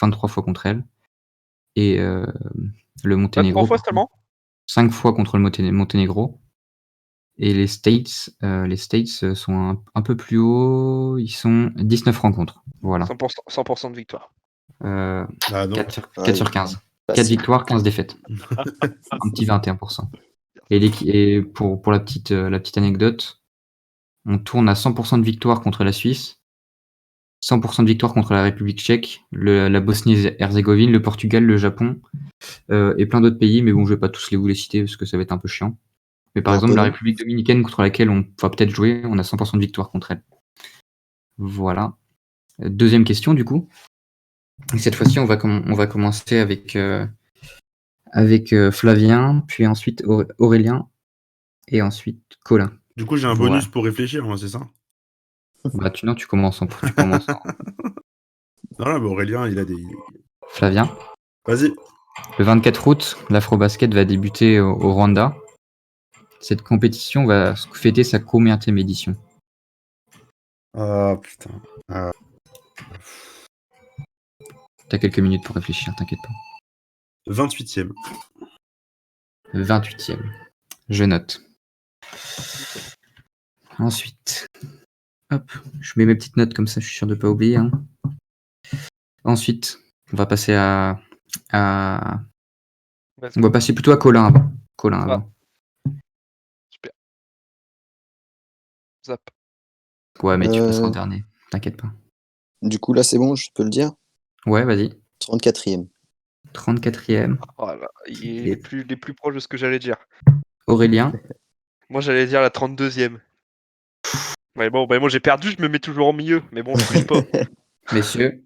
23 fois contre elle. Et le 23 Monténégro fois seulement 5 fois contre le Monténégro. Et les States sont un peu plus haut. Ils sont 19 rencontres. Voilà. 100% de victoire. Euh, Ah non. 4 sur 15. 4 Facile. victoires, 15 défaites. Un petit 21%. Et pour la petite anecdote, on tourne à 100% de victoire contre la Suisse, 100% de victoire contre la République tchèque, la Bosnie-Herzégovine, le Portugal, le Japon et plein d'autres pays. Mais bon, je vais pas tous vous les citer parce que ça va être un peu chiant. Mais par exemple, la Pologne. République dominicaine contre laquelle on va peut-être jouer, on a 100% de victoire contre elle. Voilà. Deuxième question du coup. Et cette fois-ci, on va commencer avec Flavien, puis ensuite Aurélien et ensuite Colin. Du coup, j'ai un Voilà. bonus pour réfléchir, moi, c'est ça? Bah, tu commences en. Non, là, bah, Aurélien, il a des. Flavien. Vas-y. Le 24 août, l'Afrobasket va débuter au Rwanda. Cette compétition va fêter sa combienième édition? Ah, putain. T'as quelques minutes pour réfléchir, t'inquiète pas. 28e. 28e. Je note. Ensuite, hop, je mets mes petites notes comme ça, je suis sûr de ne pas oublier. Hein. Ensuite, on va passer On va passer plutôt à Colin avant. Super. Zap. Ouais, mais tu passeras en dernier, t'inquiète pas. Du coup, là, c'est bon, je peux le dire. Ouais, vas-y. 34e. 34e. Voilà. Il est les plus proches de ce que j'allais dire. Aurélien. Moi, j'allais dire la 32e. Ouais, bon, moi j'ai perdu, je me mets toujours au milieu. Mais bon, je triche pas. Messieurs,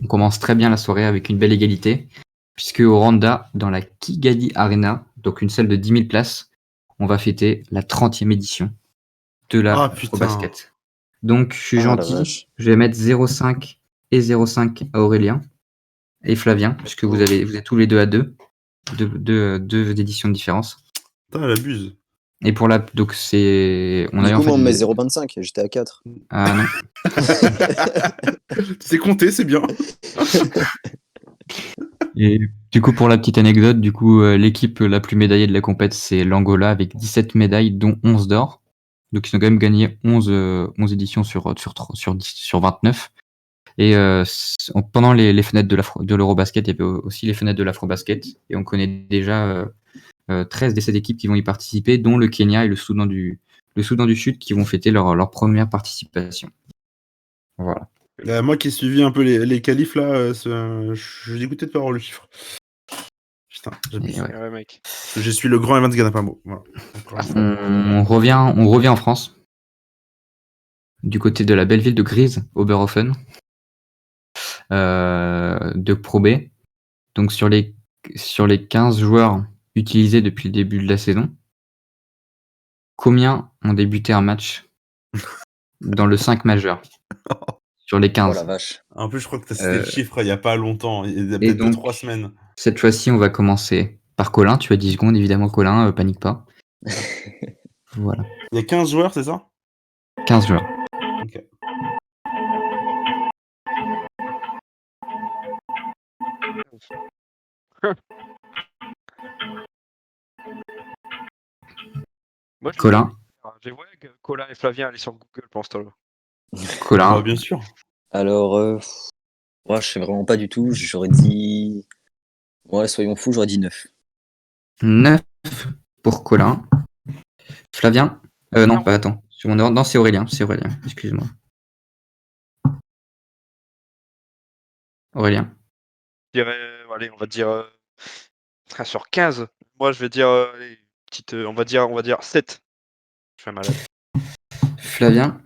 on commence très bien la soirée avec une belle égalité, puisque au Rwanda, dans la Kigali Arena, donc une salle de 10 000 places, on va fêter la 30e édition de la Afrobasket. Donc, je suis gentil, je vais mettre 0,5 et 0,5 à Aurélien et Flavien, puisque vous êtes tous les deux à deux éditions de différence. Putain, elle abuse. Et pour la. Donc, c'est. Du coup, moi, on met 0,25, j'étais à 4. Ah non. C'est compté, c'est bien. Et du coup, pour la petite anecdote, l'équipe la plus médaillée de la compète, c'est l'Angola avec 17 médailles, dont 11 d'or. Donc, ils ont quand même gagné 11 éditions sur 29. Et pendant les fenêtres de l'Eurobasket, il y avait aussi les fenêtres de l'Afrobasket. Et on connaît déjà 13 de ces équipes qui vont y participer, dont le Kenya et le Soudan du Sud qui vont fêter leur première participation. Voilà. Moi qui ai suivi un peu les qualifs, là, je suis dégoûté de pas avoir le chiffre. Putain, j'abuse. Ouais, mec. Je suis le grand Evans Ganapamo. Voilà. On revient en France, du côté de la belle ville de Grise, Oberhofen, de Pro B. Donc sur les 15 joueurs utilisés depuis le début de la saison, combien ont débuté un match dans le 5 majeur sur les 15? Oh la vache. En plus, je crois que tu as cité le chiffre il n'y a pas longtemps, il y a Et peut-être donc, 2-3 semaines. Cette fois-ci, on va commencer par Colin. Tu as 10 secondes, évidemment, Colin, panique pas. Voilà. Il y a 15 joueurs, c'est ça? 15 joueurs. Ok. Moi, Colin. J'ai vu que Colin et Flavien allaient sur Google pendant ce temps-là. Colin. Ah, bien sûr. Alors, moi, je sais vraiment pas du tout. J'aurais dit. Ouais, soyons fous, j'aurais dit 9. 9 pour Colin. Flavien. Non, pas attends. Non, c'est Aurélien. Excuse-moi. Aurélien. Je dirais, allez, on va dire sur 15. Moi, je vais dire on va dire 7. Je fais malade. Flavien.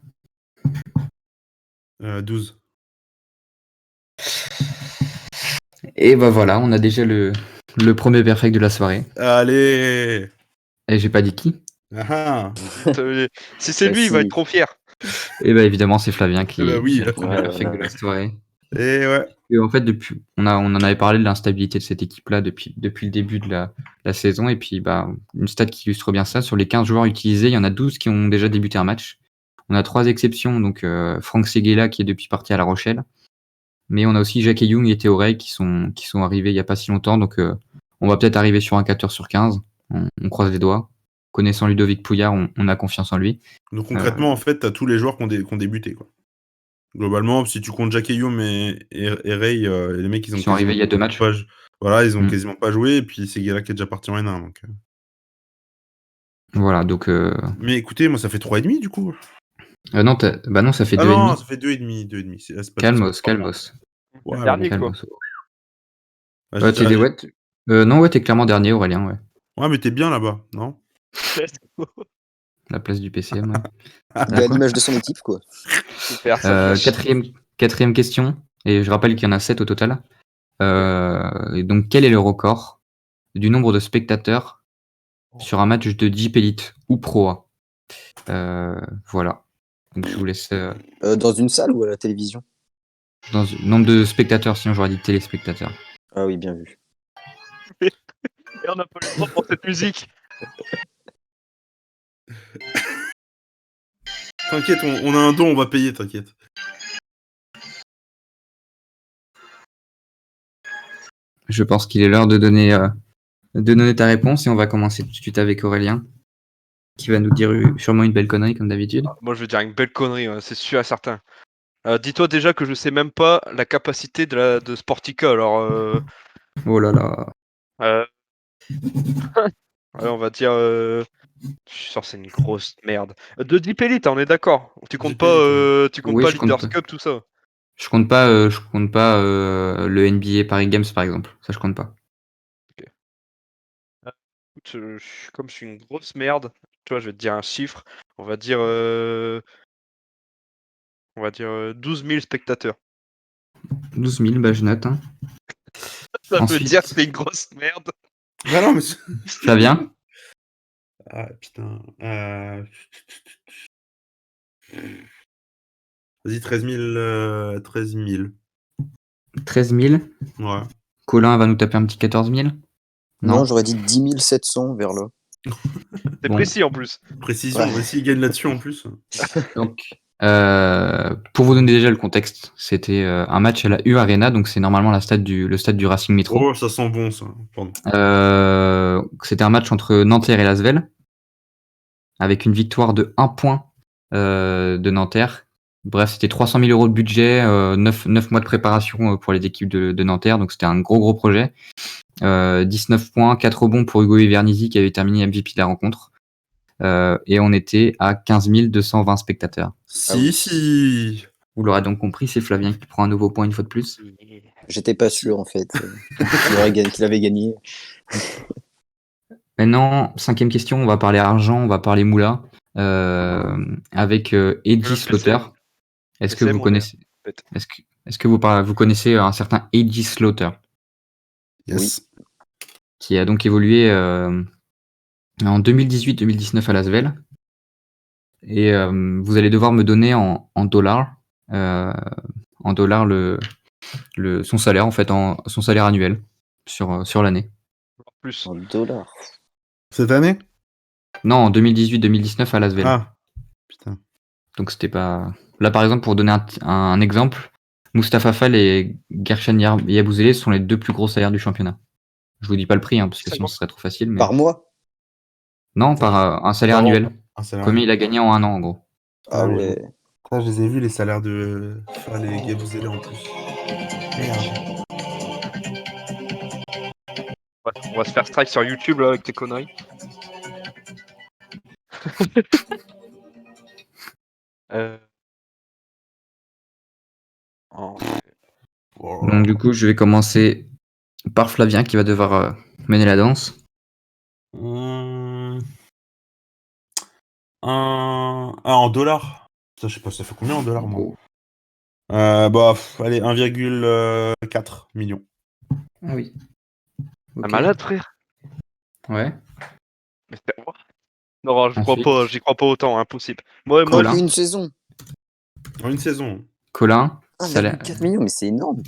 12. Et bah voilà, on a déjà le premier perfect de la soirée. Allez. Et j'ai pas dit qui. Si c'est lui, il va être trop fier. Et bah évidemment, c'est Flavien qui est oui. le premier perfect de la soirée. Et ouais. Et en fait, on en avait parlé de l'instabilité de cette équipe-là depuis le début de la saison. Et puis, une stat qui illustre bien ça, sur les 15 joueurs utilisés, il y en a 12 qui ont déjà débuté un match. On a 3 exceptions, donc Franck Seguela qui est depuis parti à La Rochelle. Mais on a aussi Jacques et Young et Théo Rey qui sont arrivés il n'y a pas si longtemps. Donc, on va peut-être arriver sur un 14 sur 15. On croise les doigts. connaissant Ludovic Pouillard, on a confiance en lui. Donc concrètement, en fait, tu as tous les joueurs qui ont débuté, quoi. Globalement, si tu comptes Jack Eyum et Ray, les mecs, Ils sont arrivés il y a 2 matchs. Voilà, ils ont Mm. quasiment pas joué, et puis c'est Guéla qui est déjà parti en N1. Donc... Voilà, donc... Mais écoutez, moi, ça fait 3,5 du coup. non, non, ça fait Ah 2,5. non, ça fait 2,5. C'est pas Calmos. Ouais, Le dernier, bon. quoi. Ah, Ouais, j'ai- non, t'es clairement dernier, Aurélien, ouais. Ouais, mais t'es bien là-bas, non? La place du PCM, ouais. Il est à l'image de son équipe, quoi. Super, ça flash. Quatrième question, et je rappelle qu'il y en a 7 au total. Et donc, quel est le record du nombre de spectateurs sur un match de Jeep Elite ou Pro A? Voilà. Donc, je vous laisse Dans une salle ou à la télévision? dans le nombre de spectateurs, sinon j'aurais dit téléspectateurs. Ah oui, bien vu. Et on n'a pas le droit pour cette musique. T'inquiète, on a un don, on va payer, t'inquiète. Je pense qu'il est l'heure de donner ta réponse et on va commencer tout de suite avec Aurélien qui va nous dire sûrement une belle connerie comme d'habitude. Moi, je vais dire une belle connerie, hein, c'est sûr et certain. Dis-toi déjà que je sais même pas la capacité de Sportica, alors... Oh là là. Ouais, on va dire... Je suis sûr que c'est une grosse merde. De Deep Elite, on est d'accord. Tu comptes Deep pas, Elite, tu comptes Oui, pas je compte Leaders pas. Cup, tout ça. Je compte pas le NBA Paris Games par exemple. Ça je compte pas. Écoute, comme je suis une grosse merde, tu vois, je vais te dire un chiffre. On va dire... 12 000 spectateurs. 12 000, bah je note. Hein. Ça veut Ensuite, dire que c'est une grosse merde. Ah non, mais... Flavien, Ah, putain. Vas-y, 13 000. 13 000. 13 000. Ouais. Colin va nous taper un petit 14 000. Non, j'aurais dit 10 700 vers là. C'est Bon. précis en plus. Précision, Ouais. s'il gagne là-dessus en plus. Donc, pour vous donner déjà le contexte, c'était un match à la U Arena, donc c'est normalement le stade du Racing Métro. Oh, ça sent bon, ça. Pardon. C'était un match entre Nanterre et Lasvel, avec une victoire de 1 point de Nanterre. Bref, c'était 300 000 € de budget, 9 mois de préparation pour les équipes de Nanterre, donc c'était un gros projet. 19 points, 4 rebonds pour Hugo Ivernizzi qui avait terminé MVP de la rencontre. Et on était à 15 220 spectateurs. Si. Vous l'aurez donc compris, c'est Flavien qui prend un nouveau point une fois de plus. J'étais pas sûr, en fait, qu'il avait gagné. Maintenant, 5e question, on va parler argent, on va parler moula, avec Eddie Le Slaughter. PCM. Est-ce que PCM, vous on connaissez est, en fait. Est-ce que vous connaissez un certain Eddie Slaughter Yes. qui a donc évolué en 2018-2019 à Lasvel. Et vous allez devoir me donner en dollars, son salaire en fait, son salaire annuel sur l'année. Plus. En dollars. Cette année? Non, en 2018-2019 à Lasvel. Ah. Putain. Donc c'était pas. Là par exemple, pour donner un exemple, Mustapha Fall et Gershon Yabusele sont les 2 plus gros salaires du championnat. Je vous dis pas le prix, parce que sinon ce serait trop facile. Mais... Par mois? Non, par un salaire Par an. annuel. Un salaire Combien il a gagné en 1 an en gros. Ah ouais. Ça, je les ai vus, les salaires de Fall et Gabuzele en plus. Merde. On va se faire strike sur YouTube là avec tes conneries. Oh. Donc du coup, je vais commencer par Flavien qui va devoir mener la danse. En dollars. Ça, je sais pas, ça fait combien en dollars, moi? Oh. Allez, 1,4 million. Ah oui. Un Ok. malade, frère. Ouais. Mais non, Ensuite. j'y crois pas autant, impossible. Moi, Colin. En une saison. En une saison. Colin, salaire. 1,4 million, mais c'est énorme.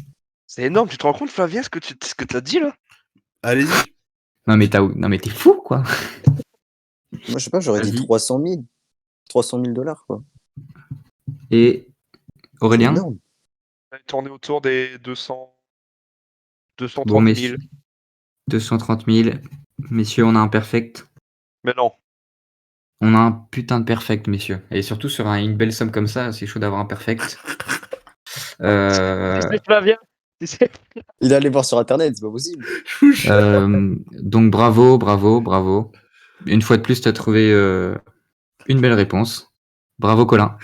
c'est énorme, tu te rends compte, Flavien, ce que t'as dit là? Allez-y. Non mais t'es fou quoi. Moi, je sais pas, j'aurais dit Vas-y. 300 000. 300 000 $, quoi. Et C'est Aurélien. énorme. On est tourné autour des 230 Bon 000. messieurs. 230 000. Messieurs, on a un perfect. Mais non. On a un putain de perfect, messieurs. Et surtout sur une belle somme comme ça, c'est chaud d'avoir un perfect. C'est Flavien. Il est allé voir sur internet, c'est pas possible. Donc bravo. Une fois de plus, tu as trouvé une belle réponse. Bravo Colin.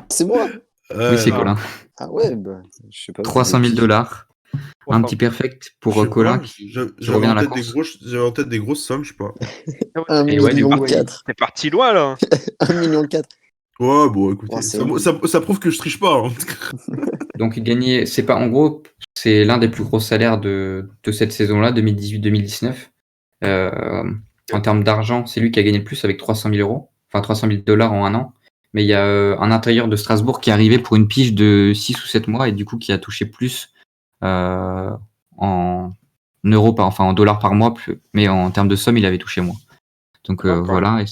C'est moi. Oui, c'est non. Colin. Ah ouais, bah, je sais pas. 300 000 $. Un petit perfect pour Je sais Colin pas, qui j'avais revient en à la tête des course. j'avais en tête des grosses sommes, je sais pas. Et ouais, du coup, 1,4 T'es parti loin là. 1,4 million. Ouais, bon, écoutez, Oh, c'est ça, énorme. ça prouve que je triche pas. Hein. donc gagner, c'est pas en gros, c'est l'un des plus gros salaires de cette saison-là, 2018-2019. En termes d'argent, c'est lui qui a gagné le plus avec 300 000 €, enfin 300 000 $ en un an. Mais il y a un intérieur de Strasbourg qui est arrivé pour une pige de 6 ou 7 mois et du coup qui a touché plus en euros enfin en dollars par mois, mais en termes de somme, il avait touché moins. Donc voilà.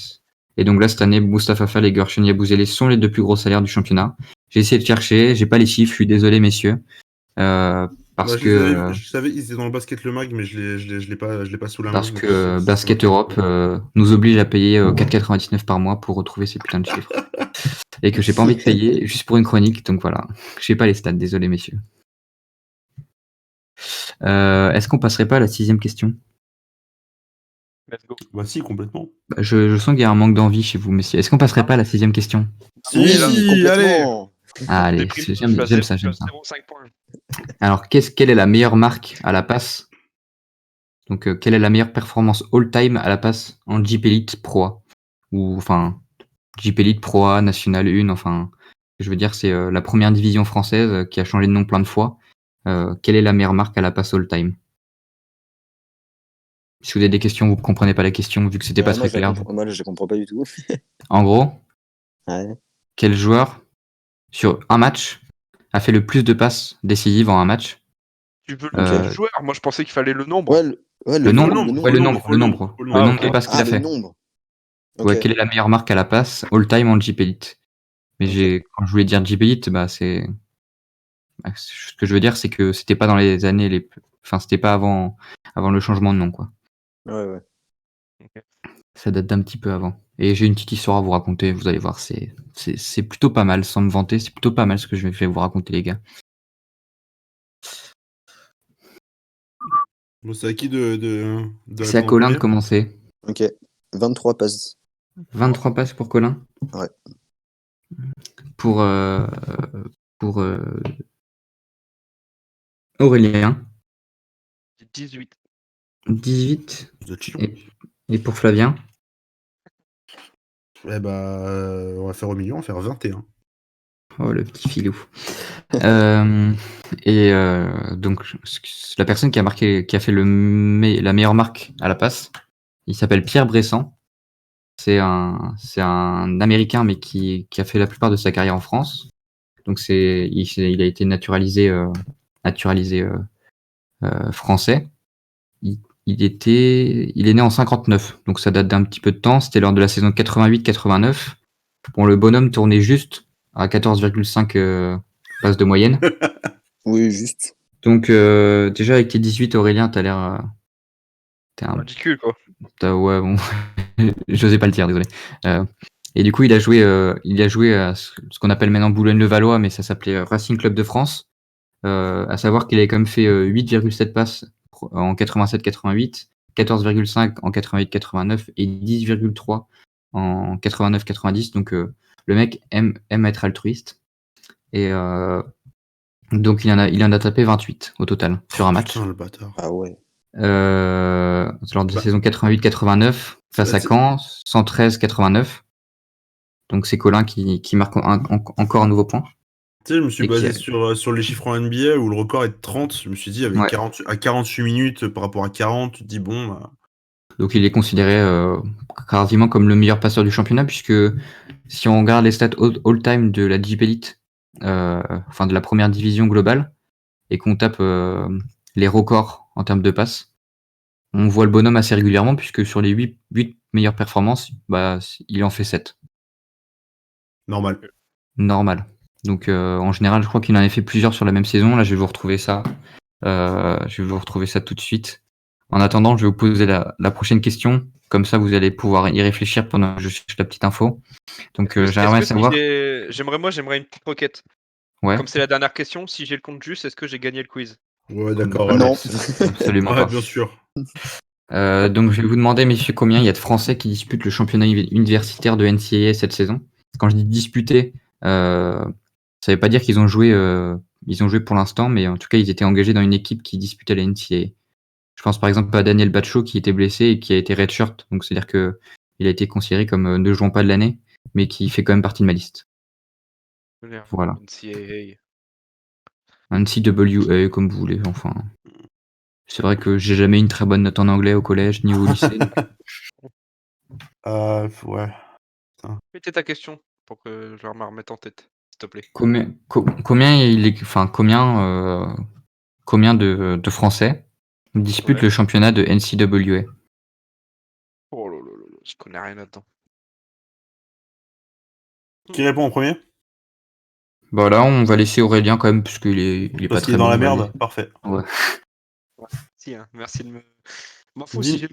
Et donc là, cette année, Mustapha Fall et Görchen Yabusele sont les deux plus gros salaires du championnat. J'ai essayé de chercher, j'ai pas les chiffres, je suis désolé, messieurs. Parce que Je savais, ils étaient dans le basket le mag, mais je l'ai pas sous la main. parce donc que c'est Basket ok. Europe nous oblige à payer 4,99 par mois pour retrouver ces putains de chiffres. Et que j'ai pas envie de payer juste pour une chronique, donc voilà. J'ai pas les stats, désolé messieurs. Est-ce qu'on passerait pas à la 6e question? Let's go. Bah si, complètement. Je sens qu'il y a un manque d'envie chez vous, messieurs. Est-ce qu'on passerait pas à la 6e question? Oui, Si, allez. complètement. Ah, allez, Déprime, j'aime ça. 0,5 points. Alors, quelle est la meilleure marque à la passe? Donc, quelle est la meilleure performance all-time à la passe en Jeep Elite Pro A? Ou, enfin, Jeep Elite Pro A, National 1, enfin, ce que je veux dire, c'est la première division française qui a changé de nom plein de fois. Quelle est la meilleure marque à la passe all-time? Si vous avez des questions, vous ne comprenez pas la question, vu que c'était pas Moi, très clair. moi, je comprends pas du tout. En gros, Ouais. quel joueur, sur un match, a fait le plus de passes décisives en un match? Tu veux le joueur? Moi, je pensais qu'il fallait le nombre. Ouais, Le nombre, faut le nombre. le nombre Ah, de ok. passes qu'il a le fait. nombre. Ouais, Ok. quelle est la meilleure marque à la passe all-time en Jeep Elite? Mais Ok. quand je voulais dire Jeep Elite, ce que je veux dire, c'est que c'était pas dans les années enfin, c'était pas avant le changement de nom, quoi. Ouais. Ça date d'un petit peu avant. Et j'ai une petite histoire à vous raconter, vous allez voir, c'est plutôt pas mal, sans me vanter, c'est plutôt pas mal ce que je vais vous raconter, les gars. Bon, c'est à qui de C'est à répondre en Colin de premier? commencer. Ok. 23 passes. 23 passes pour Colin. Ouais. Pour Aurélien, 18. 18. Vous êtes chiant. Et pour Flavien, Eh bah, on va faire au milieu, on va faire 21. oh le petit filou. Donc la personne qui a fait la meilleure marque à la passe, il s'appelle Pierre Bressan. C'est un Américain, mais qui a fait la plupart de sa carrière en France. Donc il a été naturalisé français. Il est né en 59, donc ça date d'un petit peu de temps. C'était lors de la saison 88-89. Bon, le bonhomme tournait juste à 14,5 passes de moyenne. Oui, juste. Donc déjà avec tes 18, Aurélien, t'as l'air... Ridicule, quoi. Ouais, bon, j'osais pas le dire, désolé. Et du coup, il a joué à ce qu'on appelle maintenant Boulogne-le-Valois, mais ça s'appelait Racing Club de France. À savoir qu'il avait quand même fait 8,7 passes en 87-88, 14,5 en 88-89 et 10,3 en 89-90. Donc le mec aime être altruiste. Et donc il en a tapé 28 au total sur un match. Putain, le bâtard. Ah ouais. Lors de la Bah, saison 88-89 face à Caen, 113-89. Donc c'est Colin qui marque encore un nouveau point. Tu sais, je me suis Et basé sur les chiffres en NBA où le record est de 30. Je me suis dit, avec Ouais. 48 minutes par rapport à 40, tu te dis, bon, bah, Donc il est considéré quasiment comme le meilleur passeur du championnat, puisque si on regarde les stats all-time de la Jeep Elite, enfin de la première division globale, et qu'on tape les records en termes de passes, on voit le bonhomme assez régulièrement, puisque sur les 8 meilleures performances, il en fait 7. normal. Normal. Donc en général, je crois qu'il en a fait plusieurs sur la même saison. Là, je vais vous retrouver ça. Je vais vous retrouver ça tout de suite. En attendant, je vais vous poser la prochaine question. Comme ça, vous allez pouvoir y réfléchir pendant que je cherche la petite info. Donc, j'aimerais savoir. J'aimerais une petite requête. Ouais, Comme c'est la dernière question, si j'ai le compte juste, est-ce que j'ai gagné le quiz? Ouais, d'accord. Non. Non. absolument Ouais, pas. bien sûr. Donc, je vais vous demander, messieurs, combien il y a de Français qui disputent le championnat universitaire de NCAA cette saison. Quand je dis disputer, ça veut pas dire qu'ils ont joué pour l'instant, mais en tout cas, ils étaient engagés dans une équipe qui disputait la NCAA. Je pense par exemple à Daniel Batcho qui était blessé et qui a été redshirt, donc c'est-à-dire que il a été considéré comme ne jouant pas de l'année, mais qui fait quand même partie de ma liste. Voilà. NCAA. NCAA comme vous voulez, enfin. C'est vrai que j'ai jamais eu une très bonne note en anglais au collège ni au lycée. Donc... Ouais. Mmh. Mettez ta question pour que je me remette en tête, s'il te plaît. Combien de Français disputent Ouais. le championnat de NCAA? Oh là là là là, je connais rien là-dedans. Qui répond en premier? Bah là, on va laisser Aurélien quand même, parce qu'il est pas Parce très qu'il est dans bon. la on va merde? laisser. Parfait. Ouais. Si, hein, merci de me. M'en fous, Dis- si j'ai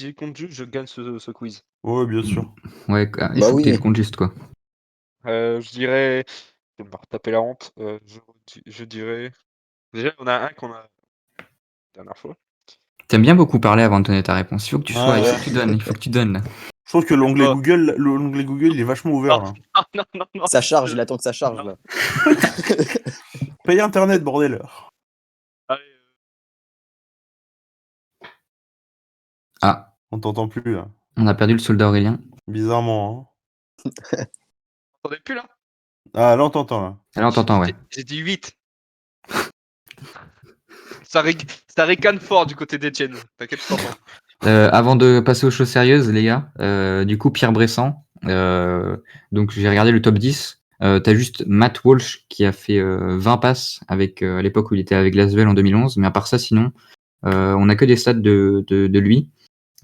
le compte juste, je gagne ce quiz. Ouais, bien sûr. Ouais, il Bah faut que tu aies oui. le compte juste, quoi. Je dirais. Je vais me retaper la honte. Je dirais. Déjà, on a un qu'on a. La dernière fois. T'aimes bien beaucoup parler avant de donner ta réponse. Il faut que tu sois, Ouais. il faut que tu donnes là. Je trouve que l'onglet Oh. Google, il est vachement ouvert, là. Ah non. Ça charge, il attend que ça charge là. Paye Internet, bordel. Allez, Ah, On t'entend plus, là. on a perdu le soldat Aurélien. Bizarrement, hein. t'entendais plus là? Ah, là, on t'entend, là. Là, on t'entend, ouais. J'ai dit 8. Ça ricane fort du côté d'Etienne. T'inquiète, je t'entends. Avant de passer aux choses sérieuses, les gars, du coup, Pierre Bressan, donc j'ai regardé le top 10. T'as juste Matt Walsh qui a fait 20 passes à l'époque où il était avec Glasgow en 2011, mais à part ça, sinon, on a que des stats de lui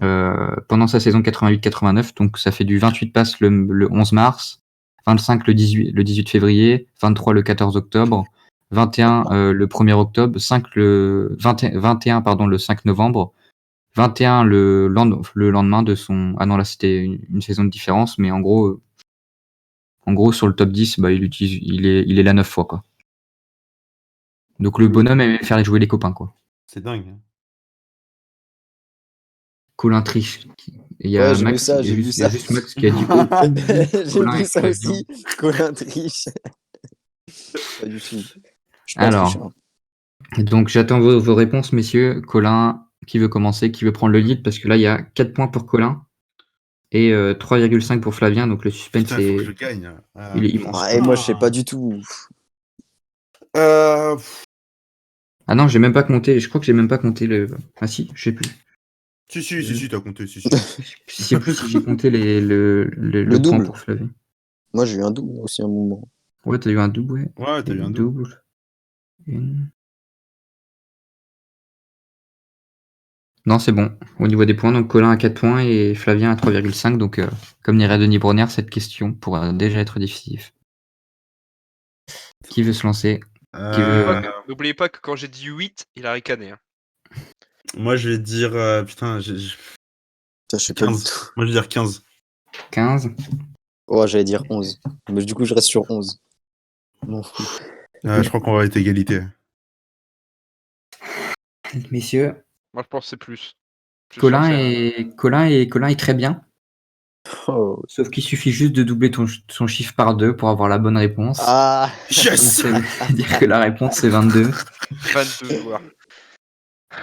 pendant sa saison 88-89, donc ça fait du 28 passes le 11 mars, 25 le 18 février, 23 le 14 octobre, 21 le 1er octobre, 21 pardon, le 5 novembre, 21 le lendemain de son... Ah non, là c'était une saison de différence, mais en gros sur le top 10, bah, il est là 9 fois, quoi. Donc le bonhomme aimait faire jouer les copains, quoi. C'est dingue. Hein. Colin triche. Il y a Ouais, j'ai vu Max, ça, il y a j'ai juste, vu il y a ça. juste Max qui a dit oh. J'ai Colin vu est ça très aussi. Colin triche. Pas du tout. Je suis pas Alors, tricheur. donc j'attends vos réponses, messieurs. Colin, qui veut commencer, qui veut prendre le lead, parce que là il y a 4 points pour Colin et 3,5 pour Flavien, donc le suspense Putain, faut que je gagne. il est immense. Ouais, moi, je sais pas du tout. Ah non, j'ai même pas compté, je crois que j'ai même pas compté le... Ah si, je sais plus. Si, t'as compté, si. Je sais plus si j'ai compté le point double. pour Flavien. Moi, j'ai eu un double aussi à un moment. Ouais, t'as eu un double, ouais. Ouais, t'as eu un double. Non, c'est bon. Au niveau des points, donc Colin à 4 points et Flavien à 3,5. Donc, comme dirait Denis Brunner, cette question pourra déjà être décisive. Qui veut se lancer? Qui veut... N'oubliez pas que quand j'ai dit 8, il a ricané. Hein. Moi, je vais dire... putain, Putain, je sais pas du 15. tout. Moi, je vais dire 15. 15. Ouais, j'allais dire 11. Mais du coup, je reste sur 11. Non. Je crois qu'on va être égalité. Messieurs, Moi, je pense que c'est plus. Colin est très bien. Oh. Sauf qu'il suffit juste de doubler son chiffre par 2 pour avoir la bonne réponse. Ah. Yes. C'est-à-dire que la réponse c'est 22. 22 joueurs.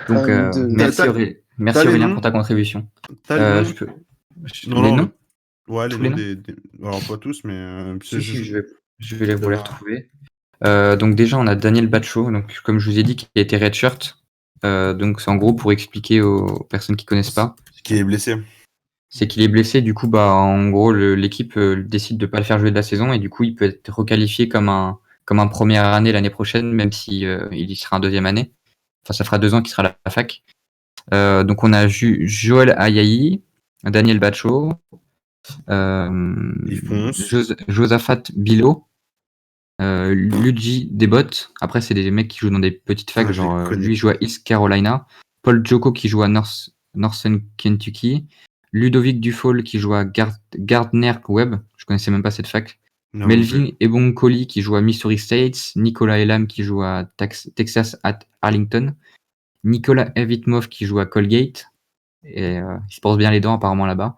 Donc, 22. merci t'as les Aurélien noms pour ta contribution. T'as les noms Je peux... Non, les non, noms Ouais, les Tous noms les des... Alors, pas tous, mais... Si, je vais vous les retrouver. Donc déjà, on a Daniel Batcho, donc comme je vous ai dit, qui a été redshirt. Donc c'est en gros pour expliquer aux personnes qui connaissent pas. Qui est blessé. C'est qu'il est blessé, du coup, bah en gros, l'équipe décide de pas le faire jouer de la saison et du coup, il peut être requalifié comme un première année l'année prochaine, même si il y sera en deuxième année. Enfin, ça fera 2 ans qu'il sera à la fac. Donc on a Joël Ayayi, Daniel Batcho, Josaphat Bilo, Luigi Desbottes. Après, c'est des mecs qui jouent dans des petites facs, genre lui joue à East Carolina. Paul Joko qui joue à Northern Kentucky. Ludovic Dufault qui joue à Gardner Webb, je connaissais même pas cette fac. Non, Melvin Ebonkoli qui joue à Missouri State, Nicolas Elam qui joue à Texas at Arlington, Nicolas Evitmov qui joue à Colgate, et il se porte bien les dents apparemment là-bas.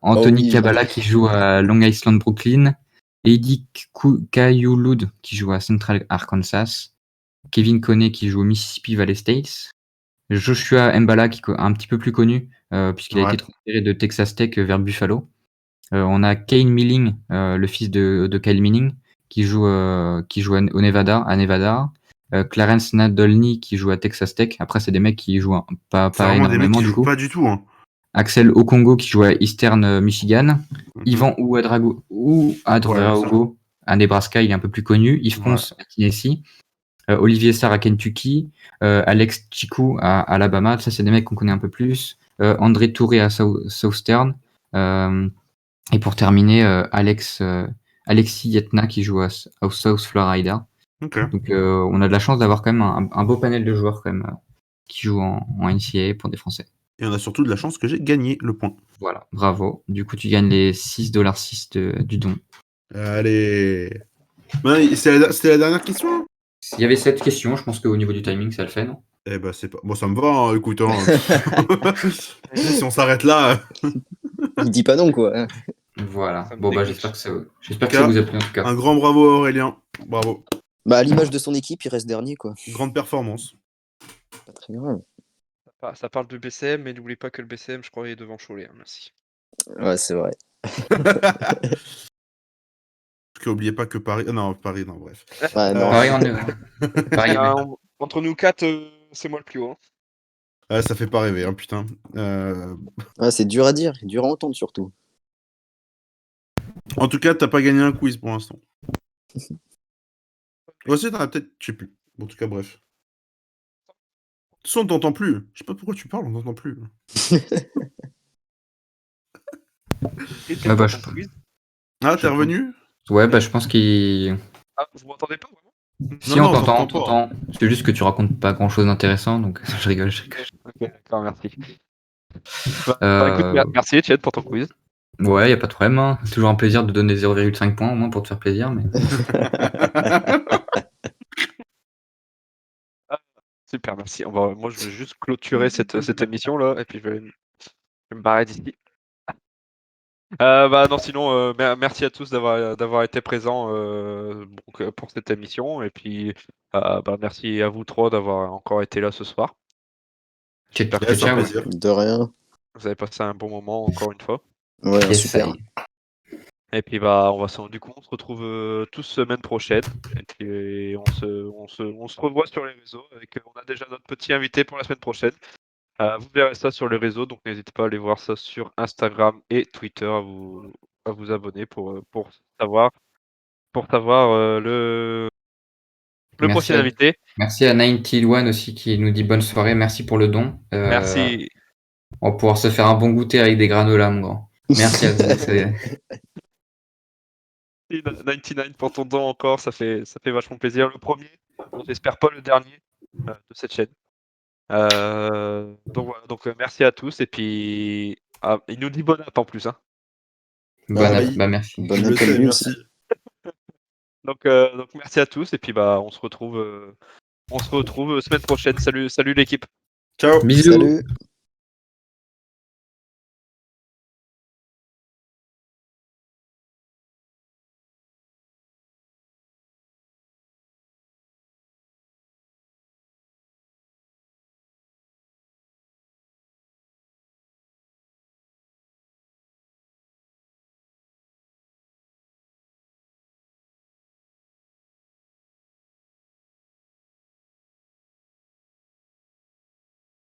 Anthony oui. Kabbalah qui joue à Long Island Brooklyn, Eddie Kayouloud qui joue à Central Arkansas, Kevin Coney qui joue au Mississippi Valley State, Joshua Mbala qui est un petit peu plus connu puisqu'il a Ouais. été transféré de Texas Tech vers Buffalo. On a Kane Milling, le fils de Kyle Milling, qui joue au Nevada, à Nevada. Clarence Nadolny qui joue à Texas Tech. Après, c'est des mecs qui jouent pas C'est vraiment des mecs énormément qui du jouent coup. pas du tout. Hein. Axel Okongo qui joue à Eastern Michigan. Mhm. Ivan Ouedraogo à Nebraska, il est un peu plus connu. Yves Ouais. Ponce à Tennessee. Olivier Sarr à Kentucky. Alex Chikou à Alabama. Ça, c'est des mecs qu'on connaît un peu plus. André Touré à Southern. Et pour terminer, Alexis Yetna qui joue à South Florida. Ok. Donc on a de la chance d'avoir quand même un beau panel de joueurs quand même qui jouent en NCAA pour des Français. Et on a surtout de la chance que j'ai gagné le point. Voilà, bravo. Du coup, tu gagnes les 6,06$ du don. Allez. Ouais, c'était la dernière question. Hein. Il y avait 7 questions, je pense qu'au niveau du timing, ça le fait, non? Eh ben c'est pas. Bon, ça me va. Hein, écoute, hein. Si on s'arrête là. Il dit pas non, quoi. Voilà. Ça me Bon, bah, dégoûte. j'espère que ça vous a plu en tout cas. Un grand bravo à Aurélien. Bravo. Bah, à l'image de son équipe, il reste dernier, quoi. Grande performance. Pas très grave. Ça parle de BCM, mais n'oubliez pas que le BCM, je crois, est devant Cholet. Hein, merci. Ouais, c'est vrai. Oubliez pas que Paris. Non, Paris, non, bref. Ouais, non. Pareil, pareil, Entre nous 4, c'est moi le plus haut. Hein. Ouais, ça fait pas rêver, hein, putain. Ouais, c'est dur à dire, dur à entendre surtout. En tout cas, t'as pas gagné un quiz pour l'instant. Aussi, t'en as peut-être. Je sais plus. En tout cas, bref. De toute façon, on t'entend plus. Je sais pas pourquoi tu parles, on t'entend plus. Ah bah, Ah, t'es revenu? Ouais, bah je pense qu'il... Ah, vous m'entendez pas vraiment? Si, Non, on non, t'entend, on on t'entend t'entend. C'est juste que tu racontes pas grand-chose d'intéressant, donc je rigole. Ok, d'accord, merci. Écoute, merci Etienne pour ton quiz. Ouais, y a pas de problème. Hein. C'est toujours un plaisir de donner 0,5 points au moins pour te faire plaisir. Mais... Super, merci. Moi, je vais juste clôturer cette émission-là, et puis je vais me barrer d'ici. Bah non, sinon, merci à tous d'avoir été présents pour cette émission, et puis bah, merci à vous trois d'avoir encore été là ce soir. J'espère que c'est un plaisir. De rien. vous avez passé un bon moment encore une fois. Ouais, Yes, super. Et puis bah on se retrouve tous semaine prochaine. Et puis on se revoit sur les réseaux avec on a déjà notre petit invité pour la semaine prochaine. Vous verrez ça sur les réseaux, donc n'hésitez pas à aller voir ça sur Instagram et Twitter, à vous abonner pour savoir le Merci prochain invité. Merci à 91 aussi qui nous dit bonne soirée. Merci pour le don. Merci. On va pouvoir se faire un bon goûter avec des granolas, mon grand. Merci à vous. 99 pour ton don encore, ça fait vachement plaisir. Le premier, j'espère pas le dernier de cette chaîne. Donc voilà, merci à tous et puis il nous dit bonne app en plus. Hein. Bonne app, oui. bah merci. Bonne app, lui aussi. Merci. Donc merci à tous et puis bah on se retrouve semaine prochaine. Salut l'équipe. Ciao. Bisous. Salut.